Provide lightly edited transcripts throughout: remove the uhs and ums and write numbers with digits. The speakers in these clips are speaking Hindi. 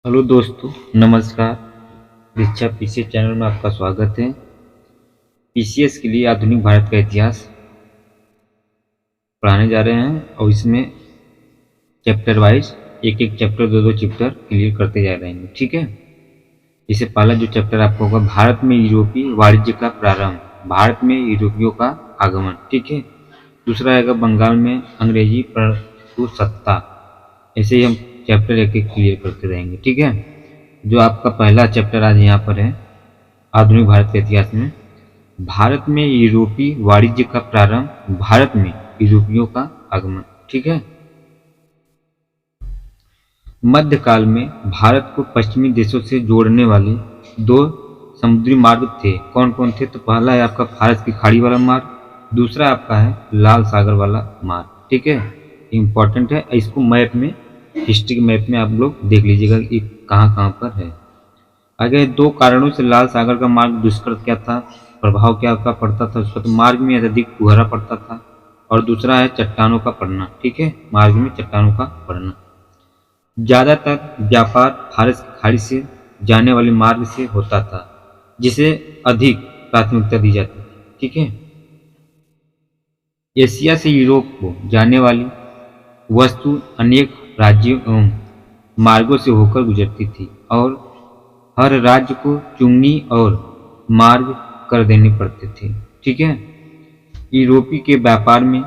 हेलो दोस्तों, नमस्कार। दीक्षा पीसीएस चैनल में आपका स्वागत है। पीसीएस के लिए आधुनिक भारत का इतिहास पढ़ाने जा रहे हैं और इसमें चैप्टर वाइज एक एक चैप्टर दो चैप्टर क्लियर करते जा रहे हैं। ठीक है। इससे पहला जो चैप्टर आपको होगा, भारत में यूरोपीय वाणिज्य का प्रारंभ, भारत में यूरोपियों का आगमन। ठीक है। दूसरा आएगा बंगाल में अंग्रेजी प्रभुसत्ता। ऐसे ही हम चैप्टर एक एक क्लियर करते रहेंगे। ठीक है। जो आपका पहला चैप्टर आज यहाँ पर है, आधुनिक भारत के इतिहास में भारत में यूरोपीय वाणिज्य का प्रारंभ, भारत में यूरोपियों का आगमन। ठीक है। मध्यकाल में भारत को पश्चिमी देशों से जोड़ने वाले दो समुद्री मार्ग थे। कौन कौन थे? तो पहला है आपका फारस की खाड़ी वाला मार्ग, दूसरा आपका है लाल सागर वाला मार्ग। ठीक है। इंपॉर्टेंट है, इसको मैप में, हिस्ट्री के मैप में आप लोग देख लीजिएगा कि कहाँ कहाँ पर है। आगे दो कारणों से लाल सागर का मार्ग दुष्कर क्या था, प्रभाव क्या का पड़ता था उसका, तो मार्ग में अत्यधिक कुहरा पड़ता था, और दूसरा है चट्टानों का पड़ना। ठीक है। मार्ग में चट्टानों का पड़ना। ज्यादातर व्यापार फारस की खाड़ी से जाने वाले मार्ग से होता था, जिसे अधिक प्राथमिकता दी जाती थी। ठीक है। एशिया से यूरोप को जाने वाली वस्तु अनेक राज्यों एवं मार्गों से होकर गुजरती थी और हर राज्य को चुंगी और मार्ग कर देने पड़ते थे। ठीक है। यूरोपी के व्यापार में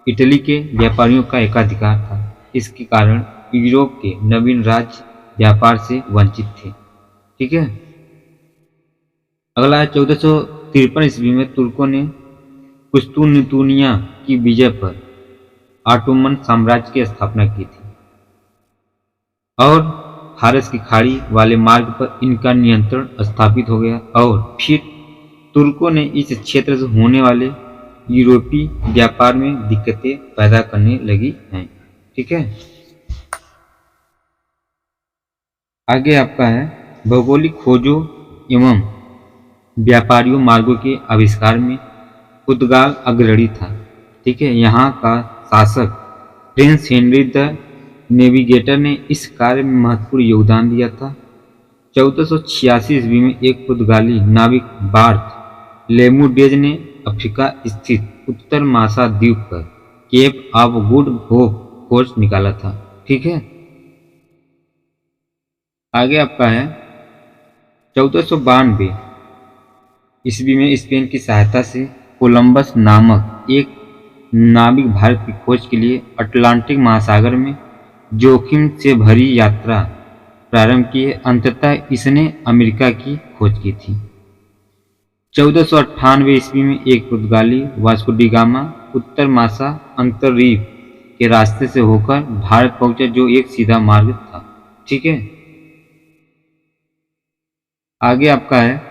इटली के व्यापारियों का एकाधिकार था। इसके कारण यूरोप के नवीन राज्य व्यापार से वंचित थे। ठीक है। अगला है 1453 ईस्वी में तुर्कों ने कुस्तुनतुनिया की विजय पर ऑटोमन साम्राज्य की स्थापना की थी और फारस की खाड़ी वाले मार्ग पर इनका नियंत्रण स्थापित हो गया, और फिर तुर्कों ने इस क्षेत्र से होने वाले यूरोपीय व्यापार में दिक्कतें पैदा करने लगी हैं। ठीक है। आगे आपका है भौगोलिक खोजों एवं व्यापारियों मार्गों के आविष्कार में पुर्तगाल अग्रणी था। ठीक है। यहाँ का शासक प्रिंस हेनरी द नेविगेटर ने इस कार्य में महत्वपूर्ण योगदान दिया था। 1486 ईस्वी में एक पुर्तगाली नाविक बार्थ लेमुडेज ने अफ्रीका स्थित उत्तर मासा द्वीप पर केप ऑफ गुड होप खोज निकाला था। ठीक है। आगे आपका है 1492 ईस्वी में स्पेन की सहायता से कोलंबस नामक एक नाविक भारत की खोज के लिए अटलांटिक महासागर में जोखिम से भरी यात्रा प्रारंभ की है। अंततः इसने अमेरिका की खोज की थी। 1498 ईस्वी में एक पुर्तगाली वास्को डी गामा उत्तर मासा अंतरद्वीप के रास्ते से होकर भारत पहुंचा, जो एक सीधा मार्ग था। ठीक है। आगे आपका है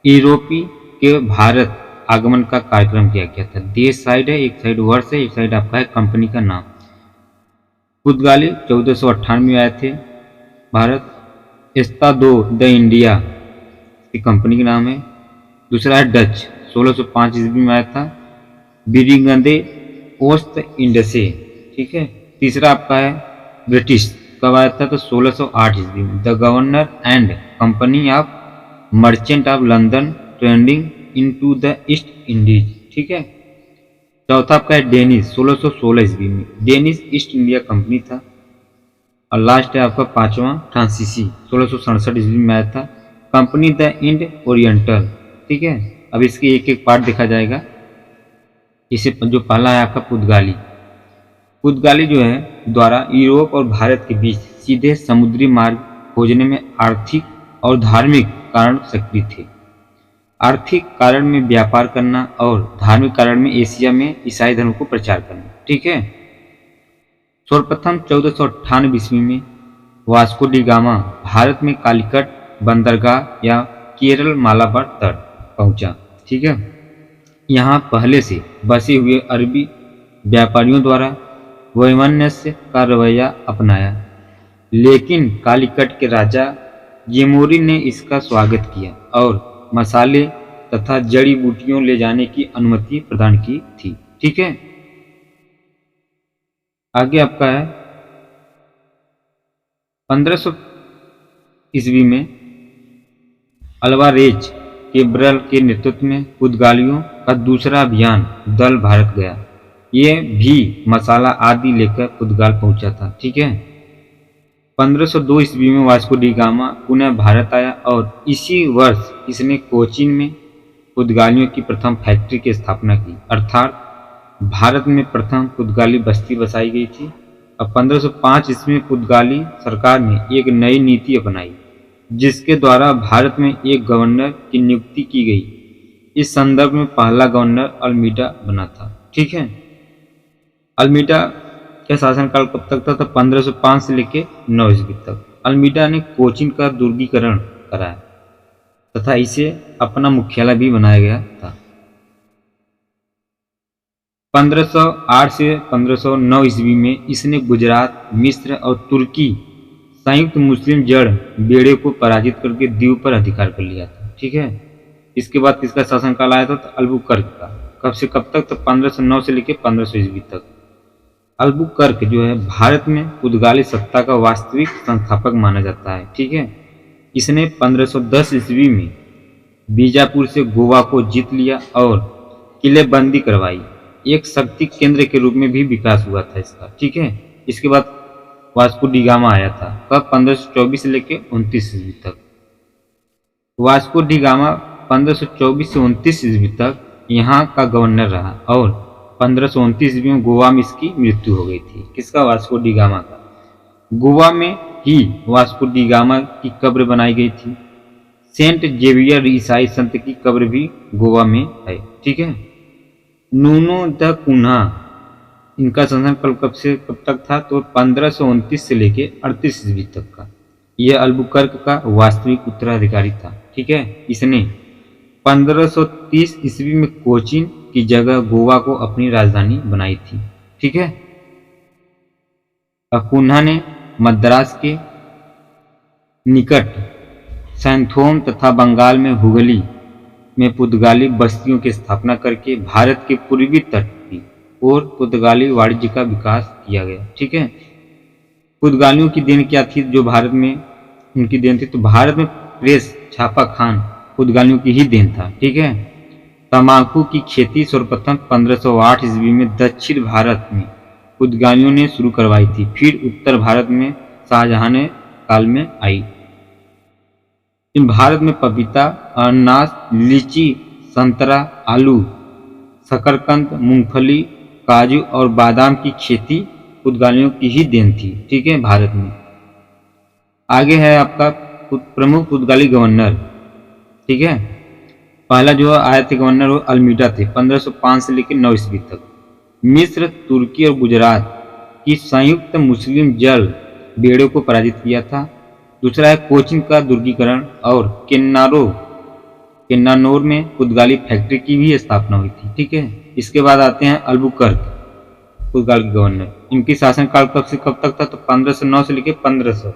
यूरोपी के भारत आगमन का कार्यक्रम किया गया था। देश साइड है, एक साइड वर्ष है, एक साइड आपका है कंपनी का नाम। पुर्तगाली 1498 में आए थे भारत। एस्तादो द इंडिया की कंपनी का नाम है। दूसरा है डच, 1605 ईस्वी में आया था। बिरिंगदे ओस्त इंडसे। ठीक है। तीसरा आपका है ब्रिटिश, कब आया था? तो 1608 ईस्वी में। The governor and company of merchant of London trading into the east Indies. ठीक है। चौथा आपका है डेनिस, 1616 ईस्वी में। डेनिस ईस्ट इंडिया कंपनी था। और लास्ट है आपका पांचवा फ्रांसीसी, 1667 ईस्वी में आया था। कंपनी द इंड ओरिएंटल। ठीक है। अब इसके एक एक पार्ट देखा जाएगा। इसे जो पहला है आपका पुर्तगाली। पुर्तगाली जो है द्वारा यूरोप और भारत के बीच सीधे समुद्री मार्ग खोजने में आर्थिक और धार्मिक कारण सक्रिय थे। आर्थिक कारण में व्यापार करना और धार्मिक कारण में एशिया में ईसाई धर्म को प्रचार करना। ठीक है। सर्वप्रथम 1498 ईस्वी में वास्को डी गामा भारत में कालीकट बंदरगाह या केरल मालाबार तट पहुंचा। ठीक है। यहाँ पहले से बसे हुए अरबी व्यापारियों द्वारा वैमनस्य का रवैया अपनाया, लेकिन कालीकट के राजा येमोरी ने इसका स्वागत किया और मसाले तथा जड़ी बूटियों ले जाने की अनुमति प्रदान की थी। ठीक है। आगे आपका है 1500 ईस्वी में अल्वारेज केब्रल के नेतृत्व में पुर्तगालियों का दूसरा अभियान दल भारत गया। ये भी मसाला आदि लेकर पुर्तगाल पहुंचा था। ठीक है। 1502 ईस्वी में वास्को डी गामा पुनः भारत आया और इसी वर्ष इसने कोचीन में पुर्तगालियों की प्रथम फैक्ट्री की स्थापना की, अर्थात भारत में प्रथम पुर्तगाली बस्ती बसाई गई थी। अब 1505 ईस्वी में पुर्तगाली सरकार ने एक नई नीति अपनाई जिसके द्वारा भारत में एक गवर्नर की नियुक्ति की गई। इस संदर्भ में पहला गवर्नर अल्मीडा बना था। ठीक है। अल्मीडा का शासनकाल कब तक था? तो 1505 से लेकर 9 ईस्वी तक। अल्मीडा ने कोचीन का दुर्गीकरण कराया तथा इसे अपना मुख्यालय भी बनाया गया था। 1508 से 1509 ईस्वी में इसने गुजरात, मिस्र और तुर्की संयुक्त मुस्लिम जड़ बेड़े को पराजित करके द्वीप पर अधिकार कर लिया था। ठीक है। इसके बाद किसका शासनकाल आया था? तो अल्बुकर्क का। कब से कब तक? तो 1509 से लेकर 1500 ईस्वी तक। अल्बुकर्क जो है भारत में पुर्तगाली सत्ता का वास्तविक संस्थापक माना जाता है। ठीक है। इसने 1510 ईस्वी में बीजापुर से गोवा को जीत लिया और किलेबंदी करवाई। एक शक्ति केंद्र के रूप में भी विकास हुआ था इसका। ठीक है। इसके बाद वास्को डी गामा आया था। कब? 1524 से लेकर 29 ईस्वी तक। वास्को डी गामा 1524 से 29 ईस्वी तक यहाँ का गवर्नर रहा और 1529 ईस्वी में गोवा में इसकी मृत्यु हो गई थी। किसका? वास्को डी गामा का। गोवा में ही वास्को डी गामा की कब्र बनाई गई थी। सेंट जेवियर ईसाई संत की कब्र भी गोवा में है। ठीक है। नूनो द कुन्हा, इनका शासनकाल कब से कब तक था? तो 1529 से लेके 38 ईस्वी तक का। यह अल्बुकर्क का वास्तविक उत्तराधिकारी था। ठीक है। इसने 1530 ईस्वी में कोचीन की जगह गोवा को अपनी राजधानी बनाई थी। ठीक है। कुन्हा ने मद्रास के निकट सैंथोम तथा बंगाल में हुगली में पुर्तगाली बस्तियों की स्थापना करके भारत के पूर्वी तट की और पुर्तगाली वाणिज्य का विकास किया गया। ठीक है। पुर्तगालियों की देन क्या थी? जो भारत में उनकी देन थी, तो भारत में प्रेस छापा खान पुर्तगालियों की ही देन था। ठीक है। तंबाकू की खेती सर्वप्रथम 1508 ईस्वी में दक्षिण भारत में पुर्तगालियों ने शुरू करवाई थी, फिर उत्तर भारत में शाहजहां काल में आई। इन भारत में पपीता, अनानास, लीची, संतरा, आलू, शकरकंद, मूंगफली, काजू और बादाम की खेती पुर्तगालियों की ही देन थी। ठीक है। भारत में आगे है आपका प्रमुख पुर्तगाली गवर्नर। ठीक है। पहला जो आए थे गवर्नर वो अल्मीडा थे 1505 से लेकर 9 ईस्वी तक। मिस्र, तुर्की और गुजरात की संयुक्त मुस्लिम जल बेड़े को पराजित किया था। दूसरा है कोचीन का दुर्गीकरण और केन्नानौर में पुर्तगाली फैक्ट्री की भी स्थापना हुई थी। ठीक है। इसके बाद आते हैं अल्बुकर्क, पुर्तगाल के गवर्नर। इनकी शासनकाल कब से कब तक था? तो 1509 से लेकर 1500।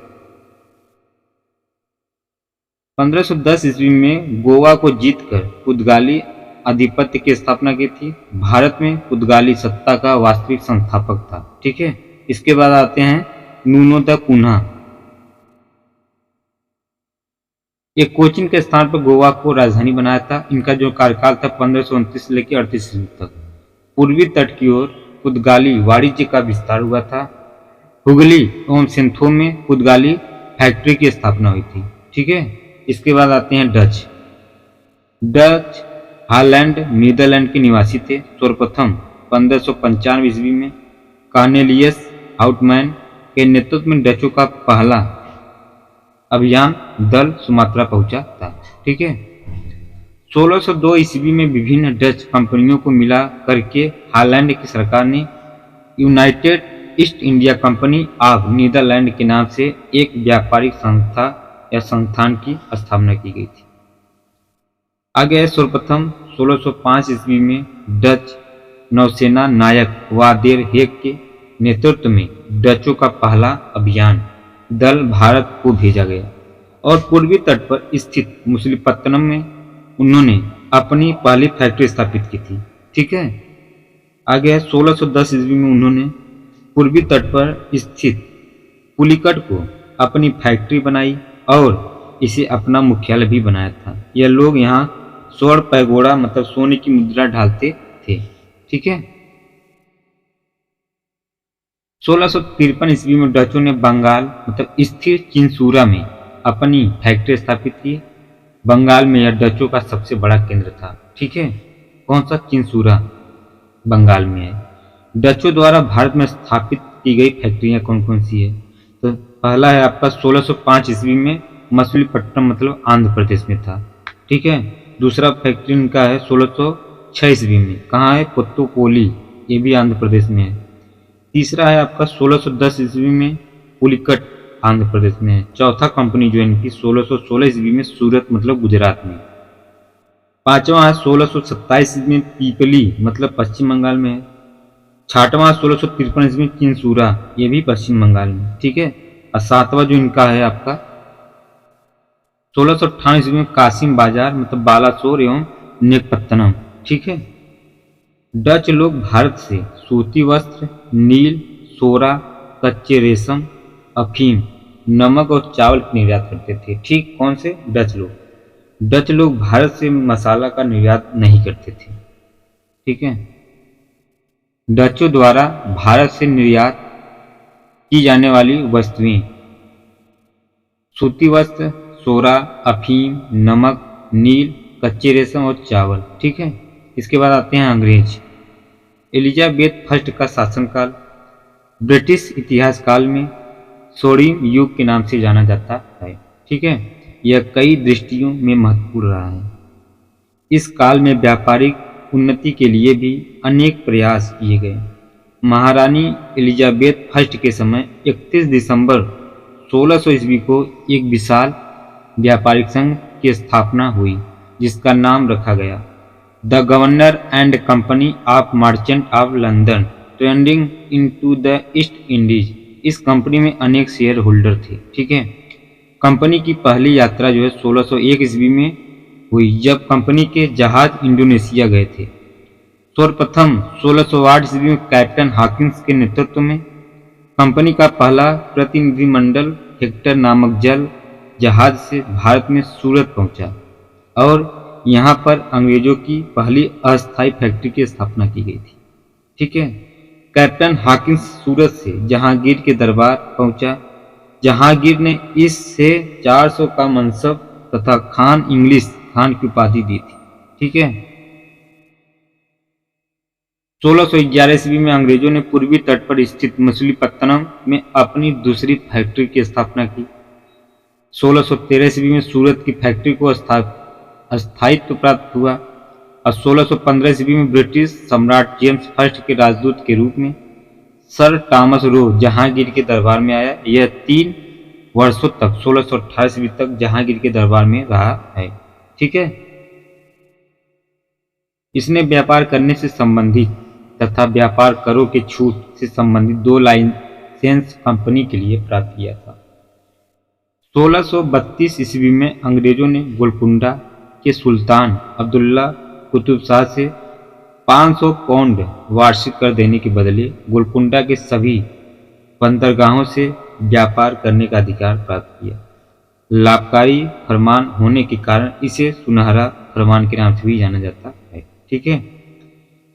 1510 ईस्वी में गोवा को जीतकर पुर्तगाली आधिपत्य की स्थापना की थी। भारत में पुर्तगाली सत्ता का वास्तविक संस्थापक था। ठीक है। इसके बाद आते हैं नूनो द कुन्हा। ये कोचीन के स्थान पर गोवा को राजधानी बनाया था। इनका जो कार्यकाल था 1529 से लेकर 38 ईस्वी तक। पूर्वी तट की ओर पुर्तगाली वाणिज्य का विस्तार हुआ था। हुगली एवं सिंथोम में पुर्तगाली फैक्ट्री की स्थापना हुई थी। ठीक है। इसके बाद आते हैं डच हॉलैंड नीदरलैंड के निवासी थे। सर्वप्रथम 1595 ईस्वी में कॉर्नेलियस हाउटमैन के नेतृत्व में डचों का पहला अभियान दल सुमात्रा पहुंचा था। ठीक है। 1602 ईस्वी में विभिन्न डच कंपनियों को मिला करके हॉलैंड की सरकार ने United East India Company of Netherland के नाम से एक व्यापारिक संस्था या संस्थान की स्थापना की गई थी। आगे सर्वप्रथम 1605 ईस्वी में डच नौसेना नायक वादेर हेग के नेतृत्व में डचों का पहला अभियान दल भारत को भेजा गया और पूर्वी तट पर स्थित मुसलीपत्तनम में उन्होंने अपनी पहली फैक्ट्री स्थापित की थी। ठीक है। आगे है 1610 ईस्वी में उन्होंने पूर्वी तट पर स्थित पुलिकट को अपनी फैक्ट्री बनाई और इसे अपना मुख्यालय भी बनाया था। यह लोग यहाँ स्वर्ण पैगोडा मतलब सोने की मुद्रा ढालते थे। ठीक है। 1653 ईस्वी में डचों ने बंगाल मतलब स्थिर चिंसूरा में अपनी फैक्ट्री स्थापित की। बंगाल में यह डचों का सबसे बड़ा केंद्र था। ठीक है। कौन सा? चिंसूरा बंगाल में है। डचों द्वारा भारत में स्थापित की गई फैक्ट्रियां कौन कौन सी है? तो पहला है आपका 1605 ईस्वी में मछलीपट्टनम मतलब आंध्र प्रदेश में था। ठीक है। दूसरा फैक्ट्री इनका है 1606 ईस्वी में, कहाँ है? कोत्तुकोली, ये भी आंध्र प्रदेश में है। तीसरा है आपका 1610 ईस्वी में पुलिकट, आंध्र प्रदेश में है। चौथा कंपनी जो है इनकी 1616 ईस्वी में सूरत मतलब गुजरात में। पांचवा है 1627 ईस्वी में पीपली मतलब पश्चिम बंगाल में है। छठवां 1653 ईस्वी में चिंसूरा, ये भी पश्चिम बंगाल में। ठीक है। और सातवां जो इनका है आपका 1658 ईस्वी में कासिम बाजार मतलब बालासोर एवं नेकपत्तनम। ठीक है। डच लोग भारत से सूती वस्त्र, नील, सोरा, कच्चे रेशम, अफीम, नमक और चावल का निर्यात करते थे। ठीक। कौन से? डच लोग। डच लोग भारत से मसाला का निर्यात नहीं करते थे। ठीक है। डचों द्वारा भारत से निर्यात की जाने वाली वस्तुएं सूती वस्त्र, सोरा, अफीम, नमक, नील, कच्चे रेशम और चावल। ठीक है। इसके बाद आते हैं अंग्रेज। एलिजाबेथ फर्स्ट का शासनकाल ब्रिटिश इतिहास काल में स्वर्णिम युग के नाम से जाना जाता है। ठीक है। यह कई दृष्टियों में महत्वपूर्ण रहा है। इस काल में व्यापारिक उन्नति के लिए भी अनेक प्रयास किए गए। महारानी एलिजाबेथ फर्स्ट के समय 31 दिसंबर 1600 ईस्वी को एक विशाल व्यापारिक संघ की स्थापना हुई जिसका नाम रखा गया the governor and company of merchant of London trading into the east Indies. इस कंपनी में अनेक शेयर होल्डर थे। ठीक है। कंपनी की पहली यात्रा जो है 1601 ईस्वी में हुई जब कंपनी के जहाज इंडोनेशिया गए थे। सर्वप्रथम 1608 ईस्वी में कैप्टन हॉकिंस के नेतृत्व में कंपनी का पहला प्रतिनिधिमंडल हेक्टर नामक जल जहाज से भारत में सूरत पहुंचा और यहाँ पर अंग्रेजों की पहली अस्थायी फैक्ट्री की स्थापना की गई थी। ठीक है। कैप्टन हॉकिंस सूरत से जहांगीर के दरबार पहुंचा। जहांगीर ने इससे 400 का मनसब तथा खान इंग्लिश खान की उपाधि दी थी। ठीक है। 1611 ईस्वी में अंग्रेजों ने पूर्वी तट पर स्थित मछलीपट्टनम में अपनी दूसरी फैक्ट्री की स्थापना की। 1613 ईस्वी में सूरत की फैक्ट्री को स्थायित्व प्राप्त हुआ और 1615 ईस्वी में ब्रिटिश सम्राट जेम्स फर्स्ट के राजदूत के रूप में सर टॉमस रो जहांगीर के दरबार में आया। यह 3 वर्षों तक 1628 ईस्वी तक जहांगीर के दरबार में रहा है। ठीक है। इसने व्यापार करने से संबंधित तथा व्यापार करों के छूट से संबंधित 2 लाइसेंस कंपनी के लिए प्राप्त किया था। 1632 ईस्वी में अंग्रेजों ने गोलकुंडा के सुल्तान अब्दुल्ला कुतुब शाह से 500 पाउंड वार्षिक कर देने के बदले गोलकुंडा के सभी बंदरगाहों से व्यापार करने का अधिकार प्राप्त किया। लाभकारी फरमान होने के कारण इसे सुनहरा फरमान के नाम से भी जाना जाता है। ठीक है।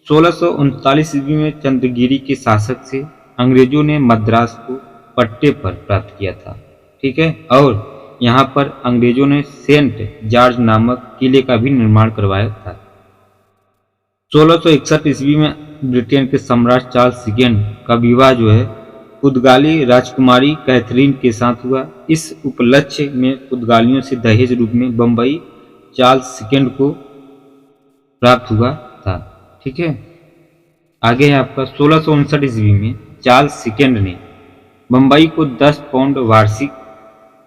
1639 ईस्वी में चंद्रगिरी के शासक से अंग्रेजों ने मद्रास को पट्टे पर प्राप्त किया था। ठीक है। और यहाँ पर अंग्रेजों ने सेंट जॉर्ज नामक किले का भी निर्माण करवाया था। 1661 ईस्वी में ब्रिटेन के सम्राट चार्ल्स सेकेंड का विवाह जो है पुर्तगाली राजकुमारी कैथरीन के साथ हुआ। इस उपलक्ष्य में पुर्तगालियों से दहेज रूप में बम्बई चार्ल्स सेकेंड को प्राप्त हुआ था। ठीक है। आगे है आपका 1659 ईस्वी में चार्ल्स सेकेंड ने बम्बई को 10 पाउंड वार्षिक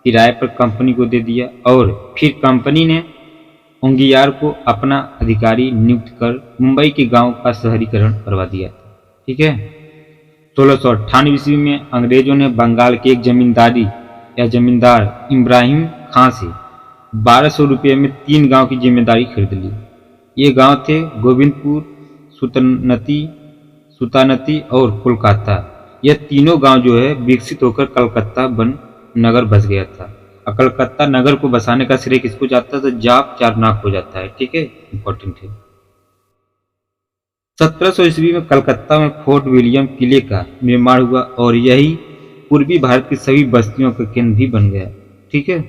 किराए पर कंपनी को दे दिया और फिर कंपनी ने उंगियार को अपना अधिकारी नियुक्त कर मुंबई के गांव का शहरीकरण करवा दिया। ठीक है। 1698 ईस्वी में अंग्रेजों ने बंगाल के एक जमींदार इब्राहिम खां से 1200 रुपये में 3 गांव की जिम्मेदारी खरीद ली। ये गांव थे गोविंदपुर, सुतानती और कोलकाता। यह तीनों गांव जो है विकसित होकर कलकत्ता बन नगर बस गया था। और कलकत्ता नगर को बसाने का श्रेय किसको जाता है? तो जाप चारनाक को जाता है। ठीक है, इंपॉर्टेंट है। 1700 ईस्वी में कलकत्ता में फोर्ट विलियम किले का निर्माण हुआ और यही पूर्वी भारत की सभी बस्तियों का केंद्र भी बन गया। ठीक है।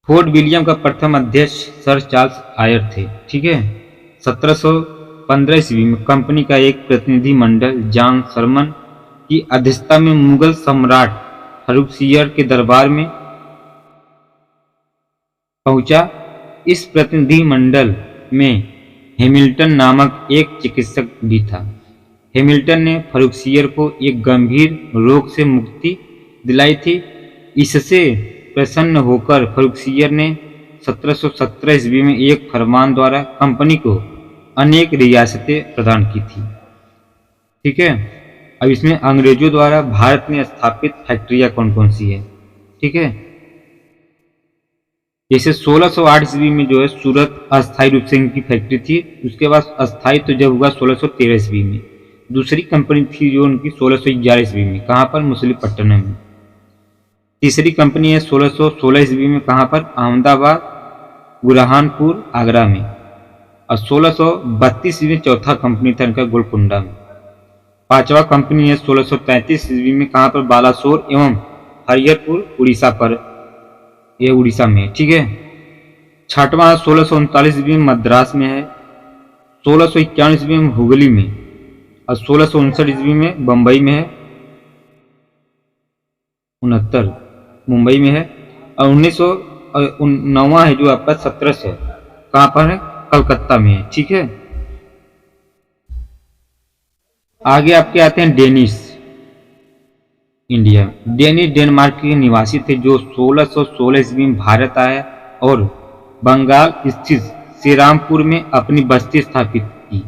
फोर्ट विलियम का प्रथम अध्यक्ष सर चार्ल्स आयर थे। ठीक है। 1715 ईस्वी में कंपनी का एक प्रतिनिधि मंडल जॉन सरमन की अध्यक्षता में मुगल सम्राट फर्रुखसियर के दरबार में पहुंचा। इस प्रतिनिधि मंडल में हैमिल्टन नामक एक चिकित्सक भी था। हैमिल्टन ने फर्रुखसियर को एक गंभीर रोग से मुक्ति दिलाई थी। इससे प्रसन्न होकर फर्रुखसियर ने 1717 ईस्वी में एक फरमान द्वारा कंपनी को अनेक रियासतें प्रदान की थी। ठीक है। अब इसमें अंग्रेजों द्वारा भारत में स्थापित फैक्ट्रियां कौन कौन सी है? ठीक है। जैसे 1608 ईस्वी में जो है सूरत अस्थायी रूप से इनकी फैक्ट्री थी। उसके बाद अस्थायी तो जब हुआ 1613 ईस्वी में। दूसरी कंपनी थी जो उनकी 1611 ईस्वी में, कहाँ पर? मछलीपट्टनम में। तीसरी कंपनी है 1616 ईस्वी में, कहाँ पर? अहमदाबाद, बुरहानपुर, आगरा में। और 1632 ईस्वी में चौथा कंपनी था इनका गोलकुंडा में। पांचवा कंपनी है 1633 ईस्वी में, कहाँ पर? बालासोर एवं हरिहरपुर उड़ीसा पर, ये उड़ीसा में। ठीक है। छठवां 1639 ईस्वी में मद्रास में है। 1651 ईस्वी में हुगली में और 1659 ईस्वी में बम्बई में है। 69 मुंबई में है। और 1909 है जो आपका 1700 कहाँ पर है? कलकत्ता में है। ठीक है। आगे आपके आते हैं डेनिश इंडिया। डेनिश डेनमार्क के निवासी थे जो 1616 ईस्वी में भारत आया और बंगाल स्थित श्रीरामपुर में अपनी बस्ती स्थापित की।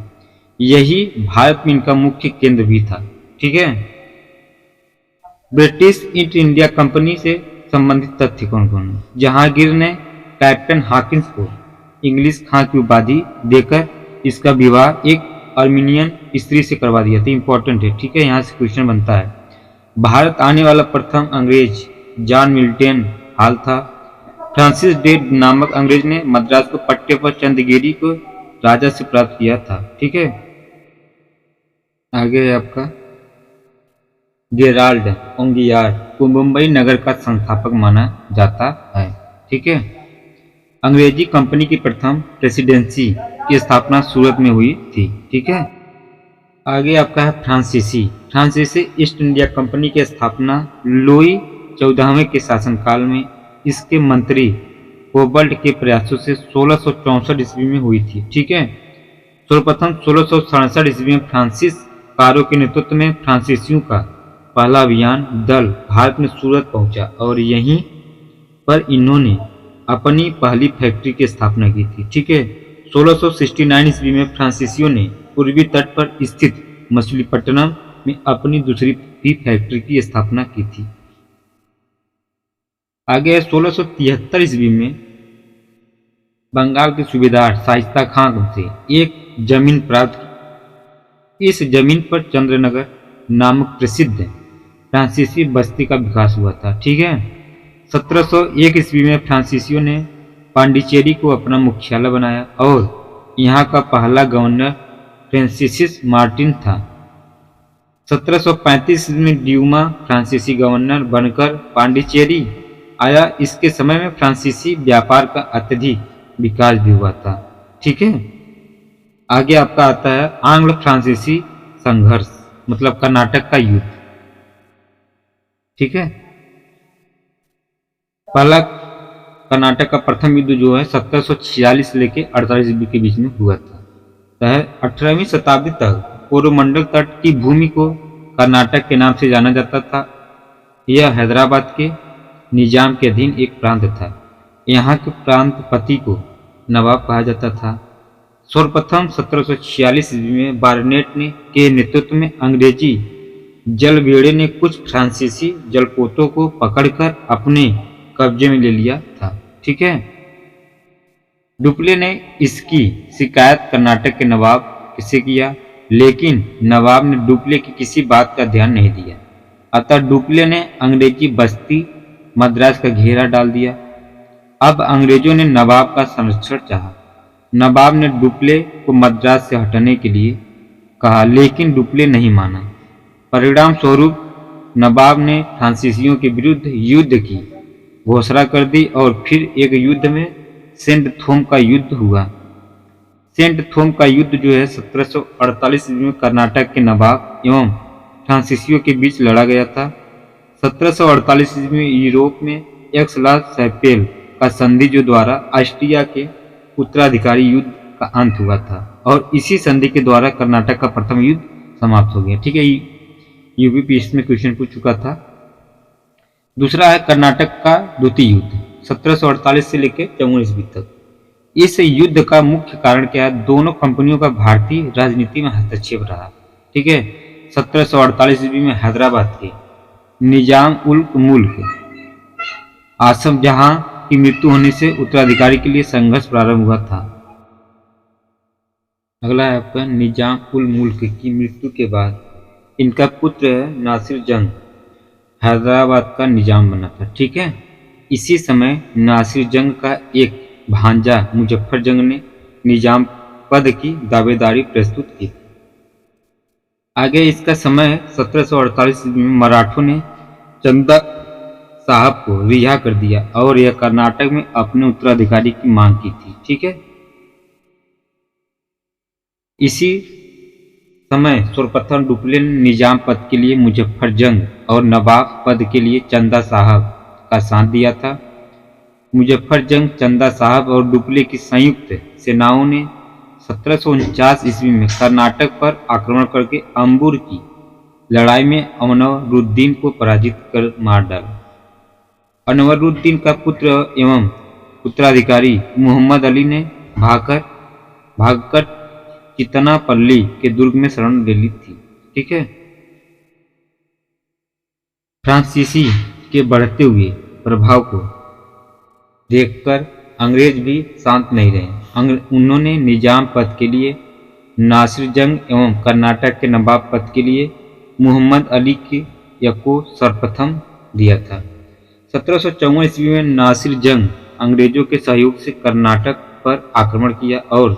यही भारत में इनका मुख्य केंद्र भी था। ठीक है। ब्रिटिश ईस्ट इंडिया कंपनी से संबंधित तथ्य कौन कौन है? जहांगीर ने कैप्टन हॉकिंस को इंग्लिश खां की उपाधि देकर इसका विवाह एक अर्मीनियन स्त्री से करवा दिया था। इंपॉर्टेंट है। ठीक है, यहाँ से क्वेश्चन बनता है। भारत आने वाला प्रथम अंग्रेज जॉन मिल्टन हॉल था। फ्रांसिस ड्रेड नामक अंग्रेज ने मद्रास को पट्टे पर चंद्रगिरी को राजा से प्राप्त किया था। ठीक है। आगे है आपका जेराल्ड ओंगियार को मुंबई नगर का संस्थापक माना जाता है। ठीक है। अंग्रेजी कंपनी की प्रथम प्रेसिडेंसी की स्थापना सूरत में हुई थी। ठीक है। आगे आपका है फ्रांसीसी ईस्ट इंडिया कंपनी की स्थापना लुई 14वें के शासनकाल में इसके मंत्री कोबल्ट के प्रयासों से 1664 ईस्वी में हुई थी। ठीक है। सर्वप्रथम 1667 ईस्वी में फ्रांसिस कारो के नेतृत्व में फ्रांसीसियों का पहला अभियान दल भारत में सूरत पहुंचा और यहीं पर इन्होंने अपनी पहली फैक्ट्री की स्थापना की थी। ठीक है। 1669 ईस्वी में फ्रांसीसियों ने पूर्वी तट पर स्थित मछलीपट्टनम में अपनी दूसरी भी फैक्ट्री की स्थापना की थी। आगे 1673 ईस्वी में बंगाल के सूबेदार शाइस्ता खां से एक जमीन प्राप्त की। इस जमीन पर चंद्रनगर नामक प्रसिद्ध फ्रांसीसी बस्ती का विकास हुआ था। ठीक है। 1701 ईस्वी में फ्रांसीसियों ने पांडिचेरी को अपना मुख्यालय बनाया और यहाँ का पहला गवर्नर फ्रांसिस मार्टिन था। 1735 में ड्यूमा फ्रांसीसी गवर्नर बनकर पांडिचेरी आया। इसके समय में फ्रांसीसी व्यापार का अत्यधिक विकास भी हुआ था। ठीक है। आगे आपका आता है आंग्ल फ्रांसीसी संघर्ष, मतलब कर्नाटक का युद्ध। ठीक है। पहला कर्नाटक का प्रथम युद्ध जो है 1746 लेके 48 ईस्वी के बीच में हुआ था। 18वीं शताब्दी तक कोरोमंडल तट की भूमि को कर्नाटक के नाम से जाना जाता था। यह हैदराबाद के निजाम के अधीन एक प्रांत था। यहाँ के प्रांतपति को नवाब कहा जाता था। सर्वप्रथम 1746 ईस्वी में बार्नेट ने के नेतृत्व में अंग्रेजी जलबेड़े ने कुछ फ्रांसीसी जलपोतों को पकड़कर अपने कब्जे में ले लिया था। ठीक है। डुप्ले ने इसकी शिकायत कर्नाटक के नवाब से किया, लेकिन नवाब ने डुप्ले की किसी बात का ध्यान नहीं दिया। अतः डुप्ले ने अंग्रेजी बस्ती मद्रास का घेरा डाल दिया। अब अंग्रेजों ने नवाब का संरक्षण चाहा। नवाब ने डुप्ले को मद्रास से हटने के लिए कहा, लेकिन डुप्ले नहीं माना। परिणाम स्वरूप नवाब ने फ्रांसीसियों के विरुद्ध युद्ध की घोषणा कर दी और फिर एक युद्ध में सेंट थोम का युद्ध हुआ। सेंट थोम का युद्ध जो है 1748 ईस्वी में कर्नाटक के नवाब एवं फ्रांसीसियों के बीच लड़ा गया था। 1748 ईस्वी में यूरोप में एक्स-ला-चैपेल का संधि जो द्वारा ऑस्ट्रिया के उत्तराधिकारी युद्ध का अंत हुआ था और इसी संधि के द्वारा कर्नाटक का प्रथम युद्ध समाप्त हो गया। ठीक है, यूपीपीएससी में क्वेश्चन पूछ चुका था। दूसरा है कर्नाटक का द्वितीय युद्ध 1748 से लेकर 54 ईस्वी तक। इस युद्ध का मुख्य कारण क्या है? दोनों कंपनियों का भारतीय राजनीति में हस्तक्षेप रहा। ठीक है, 1748 ईस्वी में हैदराबाद के निजाम उल मुल्क आसफ जहां की मृत्यु होने से उत्तराधिकारी के लिए संघर्ष प्रारंभ हुआ था। अगला है आपका निजाम उल मुल्क की मृत्यु के बाद इनका पुत्र है नासिर जंग हैदराबाद का निजाम बना था। ठीक है, इसी समय नासिर जंग का एक भांजा मुजफ्फर जंग ने निजाम पद की दावेदारी प्रस्तुत की। आगे इसका समय 1748 में मराठों ने चंदा साहब को रिहा कर दिया और यह कर्नाटक में अपने उत्तराधिकारी की मांग की थी। ठीक है, इसी समय सर्वप्रथम डुप्ले ने निजाम पद के लिए मुजफ्फर जंग और नवाब पद के लिए चंदा साहब का साथ दिया था। मुजफ्फर जंग, चंदा साहब और डुप्ले की संयुक्त सेनाओं ने 1749 ईस्वी में कर्नाटक पर आक्रमण करके अंबुर की लड़ाई में अनवरुद्दीन को पराजित कर मार डाला। अनवरुद्दीन का पुत्र एवं उत्तराधिकारी मोहम्मद अली ने भागकर चितनापल्ली के दुर्ग में शरण ले ली थी। ठीक है, फ्रांसीसी के बढ़ते हुए प्रभाव को देखकर अंग्रेज भी शांत नहीं रहे। उन्होंने निजाम पद के लिए नासिर जंग एवं कर्नाटक के नवाब पद के लिए मोहम्मद अली को सर्वप्रथम दिया था। 1754 ईस्वी में नासिर जंग अंग्रेजों के सहयोग से कर्नाटक पर आक्रमण किया और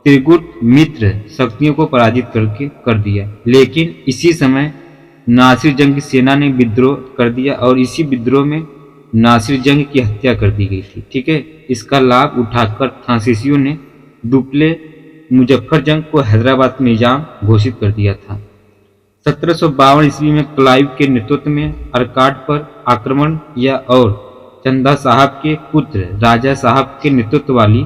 त्रिगुट मित्र शक्तियों को पराजित कर दिया, लेकिन इसी समय नासिर जंग की सेना ने विद्रोह कर दिया और इसी विद्रोह में नासिर जंग की हत्या कर दी गई थी। ठीक है, इसका लाभ उठाकर फ्रांसीसियों ने डुप्ले मुजफ्फर जंग को हैदराबाद में निजाम घोषित कर दिया था। 1752 ईस्वी में क्लाइव के नेतृत्व में अर्काट पर आक्रमण किया और चंदा साहब के पुत्र राजा साहब के नेतृत्व वाली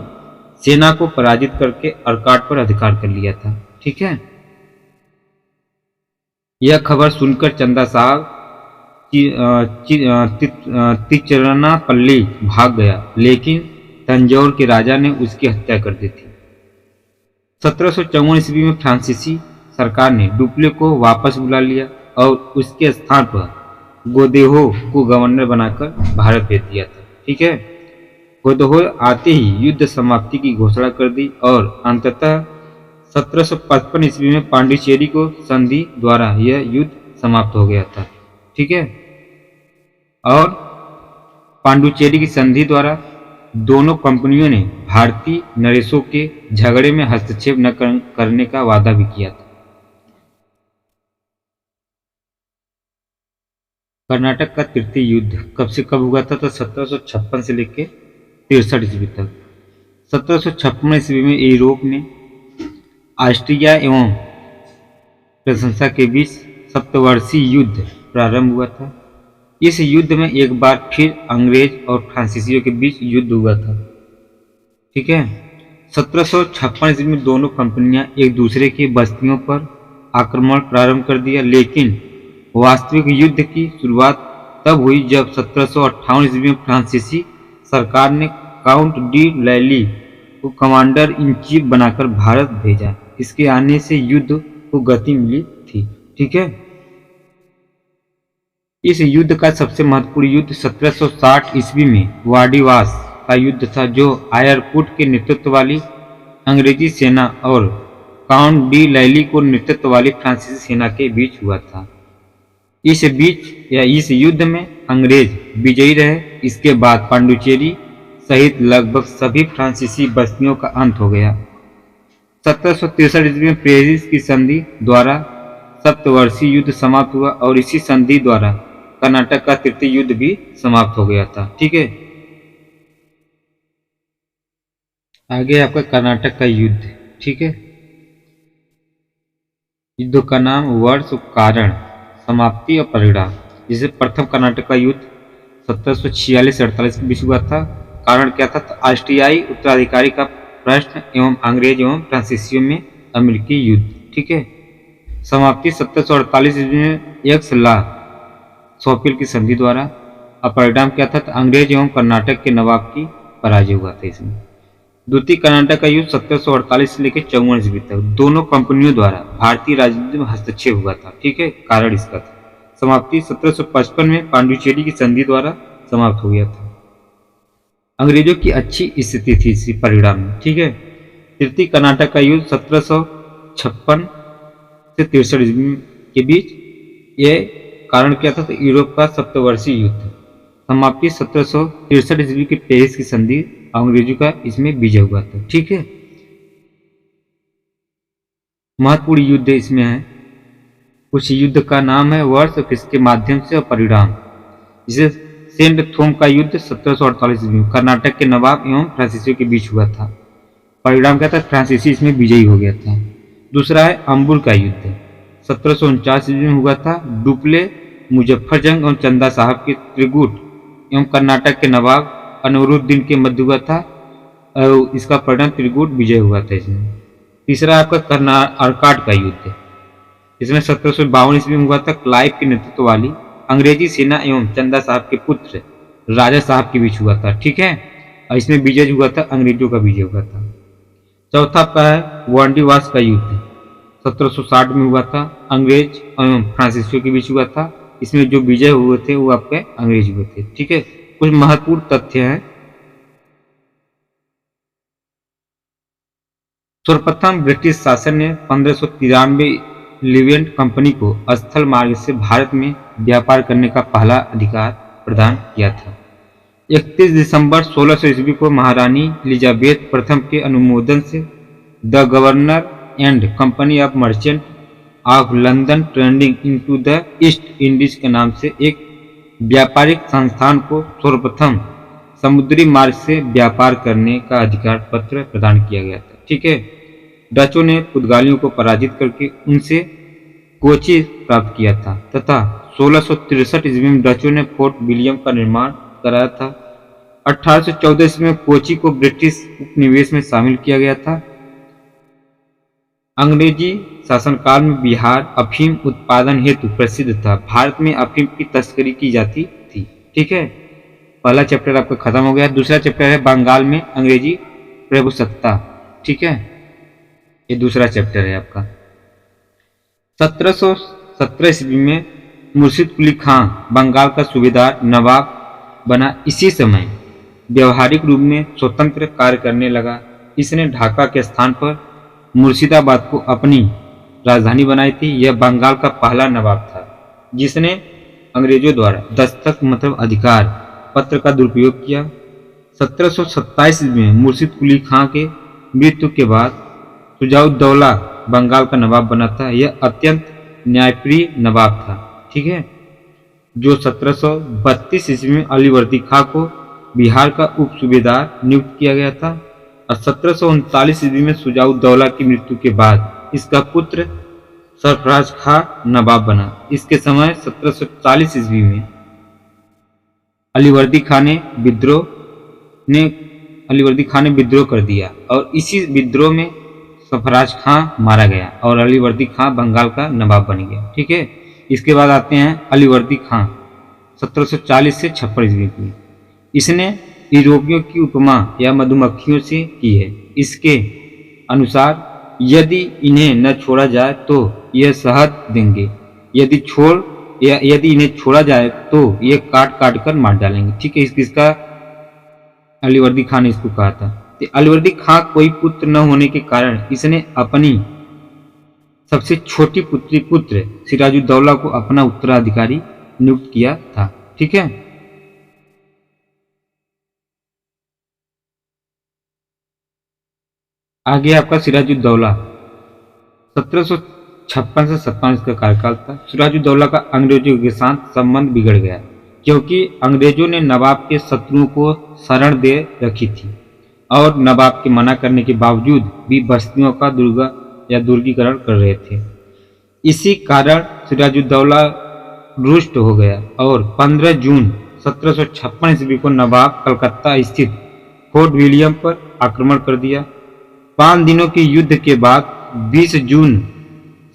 सेना को पराजित करके अर्काट पर अधिकार कर लिया था। ठीक है, यह खबर सुनकर चंदा साहब तिरुचिरापल्ली भाग गया, लेकिन तंजौर के राजा ने उसकी हत्या कर दी थी। 1754 ईस्वी में फ्रांसीसी सरकार ने डुप्ले को वापस बुला लिया और उसके स्थान पर गोदेहो को गवर्नर बनाकर भारत भेज दिया था। ठीक है, गोदेहो आते ही युद्ध समाप्ति की घोषणा कर दी और अंततः 1755 ईस्वी में पांडिचेरी को संधि द्वारा यह युद्ध समाप्त हो गया था। ठीक है, और पांडिचेरी की संधि द्वारा दोनों कंपनियों ने भारतीय नरेशों के झगड़े में हस्तक्षेप न करने का वादा भी किया था। कर्नाटक का तृतीय युद्ध कब से कब हुआ था? तो 1756 से लेकर 63 ईस्वी तक। 1756 ईस्वी में यूरोप में ऑस्ट्रिया एवं प्रशंसा के बीच सप्तवर्षीय युद्ध प्रारंभ हुआ था। इस युद्ध में एक बार फिर अंग्रेज और फ्रांसीसियों के बीच युद्ध हुआ था। ठीक है, 1756 ईस्वी में दोनों कंपनियां एक दूसरे की बस्तियों पर आक्रमण प्रारंभ कर दिया, लेकिन वास्तविक युद्ध की शुरुआत तब हुई जब 1758 ईस्वी में फ्रांसीसी सरकार ने काउंट डी लैली को कमांडर इन चीफ बनाकर भारत भेजा। इसके आने से युद्ध को गति मिली थी। ठीक है, इस युद्ध का सबसे महत्वपूर्ण युद्ध 1760 ईस्वी में वाडीवास का युद्ध था, जो आयरकुट के नेतृत्व वाली अंग्रेजी सेना और काउंट डी लैली को नेतृत्व वाली फ्रांसीसी सेना के बीच हुआ था। इस बीच या इस युद्ध में अंग्रेज विजयी रहे। इसके बाद पांडुचेरी सहित लगभग सभी फ्रांसीसी बस्तियों का अंत हो गया। 1763 ईस्वी में पेरिस की संधि द्वारा सप्तवर्षीय युद्ध समाप्त हुआ और इसी संधि द्वारा कर्नाटक का तृतीय युद्ध भी समाप्त हो गया था। ठीक है, आगे आपका कर्नाटक का युद्ध। ठीक है, युद्ध का नाम, वर्ष, कारण, समाप्ति और परिणाम। जिसे प्रथम कर्नाटक का युद्ध 1746 से 48 के बीच हुआ था। कारण क्या था? तो ऑस्ट्रियाई उत्तराधिकारी का प्रश्न एवं अंग्रेज एवं फ्रांसीसियों में अमेरिकी युद्ध। ठीक है, समाप्ति 1748 में एक्स ला सोपिल की संधि द्वारा। और परिणाम क्या था? तो अंग्रेज एवं कर्नाटक के नवाब की पराजय हुआ था इसमें। द्वितीय कर्नाटक का युद्ध 1748 से लेकर 54 ईस्वी तक दोनों कंपनियों द्वारा भारतीय राजनीति में हस्तक्षेप हुआ था। ठीक है, कारण इसका था। समाप्ति 1755 में पांडुचेरी की संधि द्वारा समाप्त हो गया था। अंग्रेजों की अच्छी स्थिति थी इसी परिणाम में। ठीक है, तृतीय कर्नाटक का युद्ध 1756 से 63 ईस्वी के बीच। ये कारण क्या था? तो यूरोप का सप्तवर्षीय युद्ध। समाप्ति 1763 ईस्वी के पेरिस की संधि, अंग्रेजों का इसमें विजय हुआ था। ठीक है, महत्वपूर्ण युद्ध इसमें है। कुछ युद्ध का नाम है, वर्ष, किसके माध्यम से और परिणाम। जिसे सेंट थोम का युद्ध 1748 ईस्वी में कर्नाटक के नवाब एवं फ्रांसीसियों के बीच हुआ था। परिणाम क्या था? फ्रांसीसी इसमें विजयी हो गया था। दूसरा है अंबुल का युद्ध 1749 ईस्वी में हुआ था। डुप्ले, मुजफ्फरजंग एवं चंदा साहब के त्रिगुट एवं कर्नाटक के नवाब अनवरुद्दीन के मध्य हुआ था। और इसका परिणाम त्रिगुट विजय हुआ था इसमें। तीसरा आपका अर्काट का युद्ध, इसमें 1752 ईस्वी में हुआ था। क्लाइव के नेतृत्व वाली अंग्रेजी सेना एवं चंदा साहब के पुत्र राजा साहब के बीच हुआ था। ठीक है, और इसमें विजय हुआ था, अंग्रेजों का विजय हुआ था। चौथा आपका है वांडीवास का युद्ध 1760 में हुआ था। अंग्रेज एवं फ्रांसीसियों के बीच हुआ था। इसमें जो विजय हुए थे वो आपके अंग्रेज हुए थे। ठीक है, कुछ महत्वपूर्ण तथ्य हैं। सर्वप्रथम ब्रिटिश शासन ने 1593 लिवेंट कंपनी को स्थल मार्ग से भारत में व्यापार करने का पहला अधिकार प्रदान किया था। 31 दिसंबर 1600 ईस्वी को महारानी एलिजाबेथ प्रथम के अनुमोदन से the governor and company of merchant of London trading into the east Indies के नाम से एक व्यापारिक संस्थान को सर्वप्रथम समुद्री मार्ग से व्यापार करने का अधिकार पत्र प्रदान किया गया था। ठीक है, डचों ने पुर्तगालियों को पराजित करके उनसे कोची प्राप्त किया था तथा 1663 ईस्वी में डचों ने फोर्ट विलियम का निर्माण कराया था। 1814 ईस्वी में कोची को ब्रिटिश उपनिवेश में शामिल किया गया था। अंग्रेजी शासनकाल में बिहार अफीम उत्पादन हेतु प्रसिद्ध था। भारत में अफीम की तस्करी की जाती थी। ठीक है, पहला चैप्टर आपका खत्म हो गया। दूसरा चैप्टर है बंगाल में अंग्रेजी प्रभुसत्ता। ठीक है, ये दूसरा चैप्टर है आपका। 1717 ईस्वी में मुर्शिद कुली खां बंगाल का सूबेदार नवाब बना। इसी समय व्यवहारिक रूप में स्वतंत्र कार्य करने लगा। इसने ढाका के स्थान पर मुर्शिदाबाद को अपनी राजधानी बनाई थी। यह बंगाल का पहला नवाब था जिसने अंग्रेजों द्वारा दस्तक मतलब अधिकार पत्र का दुरुपयोग किया। 1727 में मुर्शिद कुली खां के मृत्यु के बाद सुजाउद्दौला बंगाल का नवाब बना था। यह अत्यंत न्यायप्रिय नवाब था। ठीक है, जो 1732 ईस्वी में अलीवर्दी खां को बिहार का उप सूबेदार नियुक्त किया गया था। और 1739 ईस्वी में सुजाउद्दौला की मृत्यु के बाद इसका पुत्र सरफराज खां नवाब बना। इसके समय 1740 ईस्वी में अलीवर्दी खां ने विद्रोह कर दिया और इसी विद्रोह में सरफराज खां मारा गया और अलीवर्दी खां बंगाल का नवाब बन गया। ठीक है, इसके बाद आते हैं अलीवर्दी खां 1740 से 56 ईस्वी की। इसने यूरोपियों की उपमा या मधुमक्खियों से की है। इसके अनुसार यदि इन्हें न छोड़ा जाए तो यह शहद देंगे, यदि इन्हें छोड़ा जाए तो ये काट काट कर मार डालेंगे। ठीक है, इसका अलीवर्दी खां ने इसको कहा था। तो अलीवर्दी खां कोई पुत्र न होने के कारण इसने अपनी सबसे छोटी पुत्र सिराजुद्दौला को अपना उत्तराधिकारी नियुक्त किया था। ठीक है। आगे आपका सिराजुद्दौला 1756 से 57 का कार्यकाल था। सिराजुद्दौला का अंग्रेजों के साथ संबंध बिगड़ गया क्योंकि अंग्रेजों ने नवाब के शत्रुओं को शरण दे रखी थी और नवाब के मना करने के बावजूद भी बस्तियों का दुर्गीकरण कर रहे थे। इसी कारण सिराजुद्दौला रुष्ट हो गया और 15 जून 1756 ईस्वी को नवाब कलकत्ता स्थित फोर्ट विलियम पर आक्रमण कर दिया। 5 दिनों के युद्ध के बाद 20 जून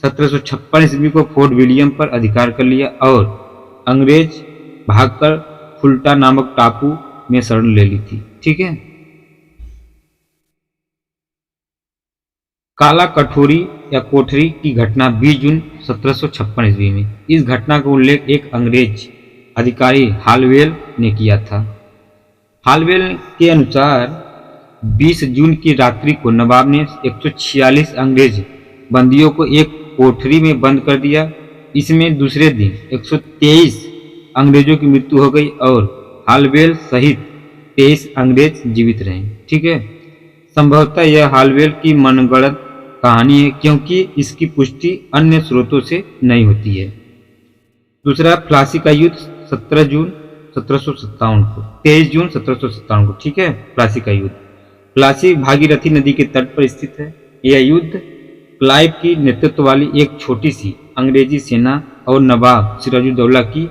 1756 ईस्वी को फोर्ट विलियम पर अधिकार कर लिया और अंग्रेज भागकर फुल्टा नामक टापू में शरण ले ली थी। ठीक है। काला कठोरी या कोठरी की घटना 20 जून 1756 ईस्वी में। इस घटना का उल्लेख एक अंग्रेज अधिकारी हालवेल ने किया था। हालवेल के अनुसार 20 जून की रात्रि को नवाब ने 146 अंग्रेज बंदियों को एक कोठरी में बंद कर दिया। इसमें दूसरे दिन 123 अंग्रेजों की मृत्यु हो गई और हालवेल सहित 23 अंग्रेज जीवित रहे। ठीक है। संभवतः यह हालवेल की मनगढ़ंत कहानी है क्योंकि इसकी पुष्टि अन्य स्रोतों से नहीं होती है। दूसरा, प्लासी का युद्ध 17 जून 1757 को, 23 जून 1757 को। ठीक है। प्लासी का युद्ध, प्लासी भागीरथी नदी के तट पर स्थित है। यह युद्ध क्लाइव की नेतृत्व वाली एक छोटी सी अंग्रेजी सेना और नवाब सिराजुद्दौला की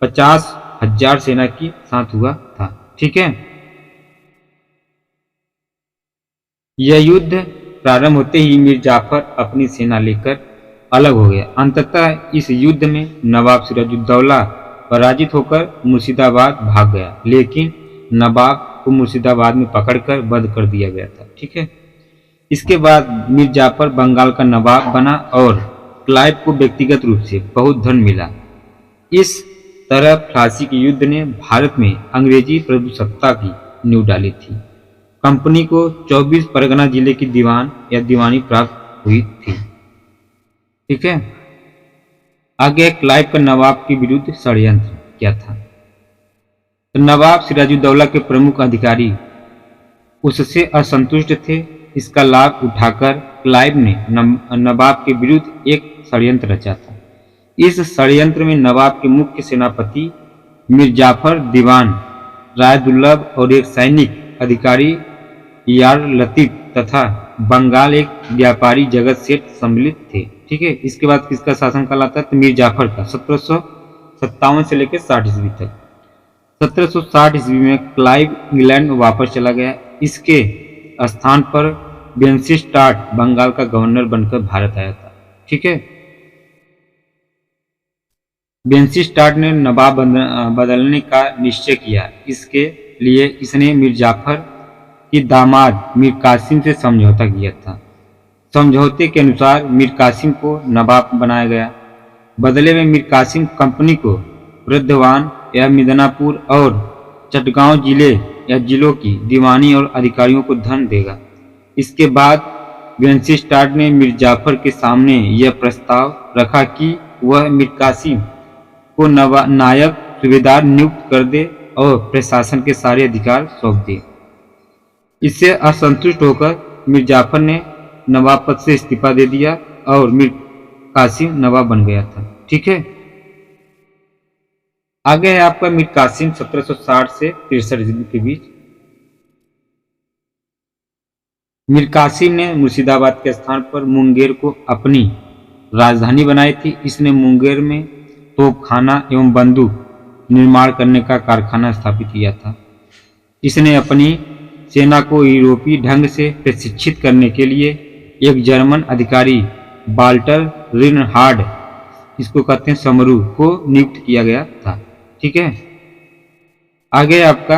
50,000 सेना के साथ हुआ था। ठीक है। यह युद्ध प्रारंभ होते ही मीर जाफर अपनी सेना लेकर अलग हो गया। अंततः इस युद्ध में नवाब सिराजुद्दौला पराजित होकर मुर्शिदाबाद भाग गया, लेकिन नवाब को मुर्शिदाबाद में पकड़कर बंद कर दिया गया था। ठीक है। इसके बाद मीर जाफर बंगाल का नवाब बना और क्लाइव को व्यक्तिगत रूप से बहुत धन मिला। इस तरह प्लासी के युद्ध ने भारत में अंग्रेजी प्रभुसत्ता की नींव डाली थी। कंपनी को 24 परगना जिले की दीवान या दीवानी प्राप्त हुई थी। ठीक है। आगे क्लाइव का नवाब के विरुद्ध षड्यंत्र क्या था। तो नवाब सिराजुद्दौला के प्रमुख अधिकारी उससे असंतुष्ट थे। इसका लाभ उठाकर क्लाइव ने नवाब के विरुद्ध एक षड्यंत्र रचा था। इस षड्यंत्र में नवाब के मुख्य सेनापति मीर जाफर दीवान रायदुल्लभ और एक सैनिक अधिकारी यार लतीफ तथा बंगाल एक व्यापारी जगत सेठ सम्मिलित थे। ठीक है। इसके बाद किसका शासनकाल आता है, तो मीर जाफर का 1757 से लेकर 60 ईस्वी तक। 1760 ईस्वी में क्लाइव इंग्लैंड में वापस चला गया। इसके स्थान पर वेंसिस्टार्ट बंगाल का गवर्नर बनकर भारत आया था। ठीक है। वेंसिस्टार्ट ने नवाब बदलने का निश्चय किया। इसके लिए इसने मीर जाफर की दामाद मीर कासिम से समझौता किया था। समझौते के अनुसार मीर कासिम को नवाब बनाया गया। बदले में मीर कासिम कंपनी को वृद्धवान या मिदनापुर और चटगांव जिले या जिलों की दीवानी और अधिकारियों को धन देगा। इसके बाद वेंसिस्टार्ट ने मीर जाफर के सामने यह प्रस्ताव रखा कि वह मीर कासिम को नायब सूबेदार नियुक्त कर दे और प्रशासन के सारे अधिकार सौंप दे। इससे असंतुष्ट होकर मीर जाफर ने नवाब पद से इस्तीफा दे दिया और मीर कासिम नवाब बन गया था। ठीक है। आगे है आपका मीर कासिम 1760 से 63 ईस्वी के बीच। मीर कासिम ने मुर्शिदाबाद के स्थान पर मुंगेर को अपनी राजधानी बनाई थी। इसने मुंगेर में तोपखाना एवं बंदूक निर्माण करने का कारखाना स्थापित किया था। इसने अपनी सेना को यूरोपीय ढंग से प्रशिक्षित करने के लिए एक जर्मन अधिकारी वाल्टर रिनहार्ड, इसको कहते हैं समरू, को नियुक्त किया गया था। ठीक है। आगे आपका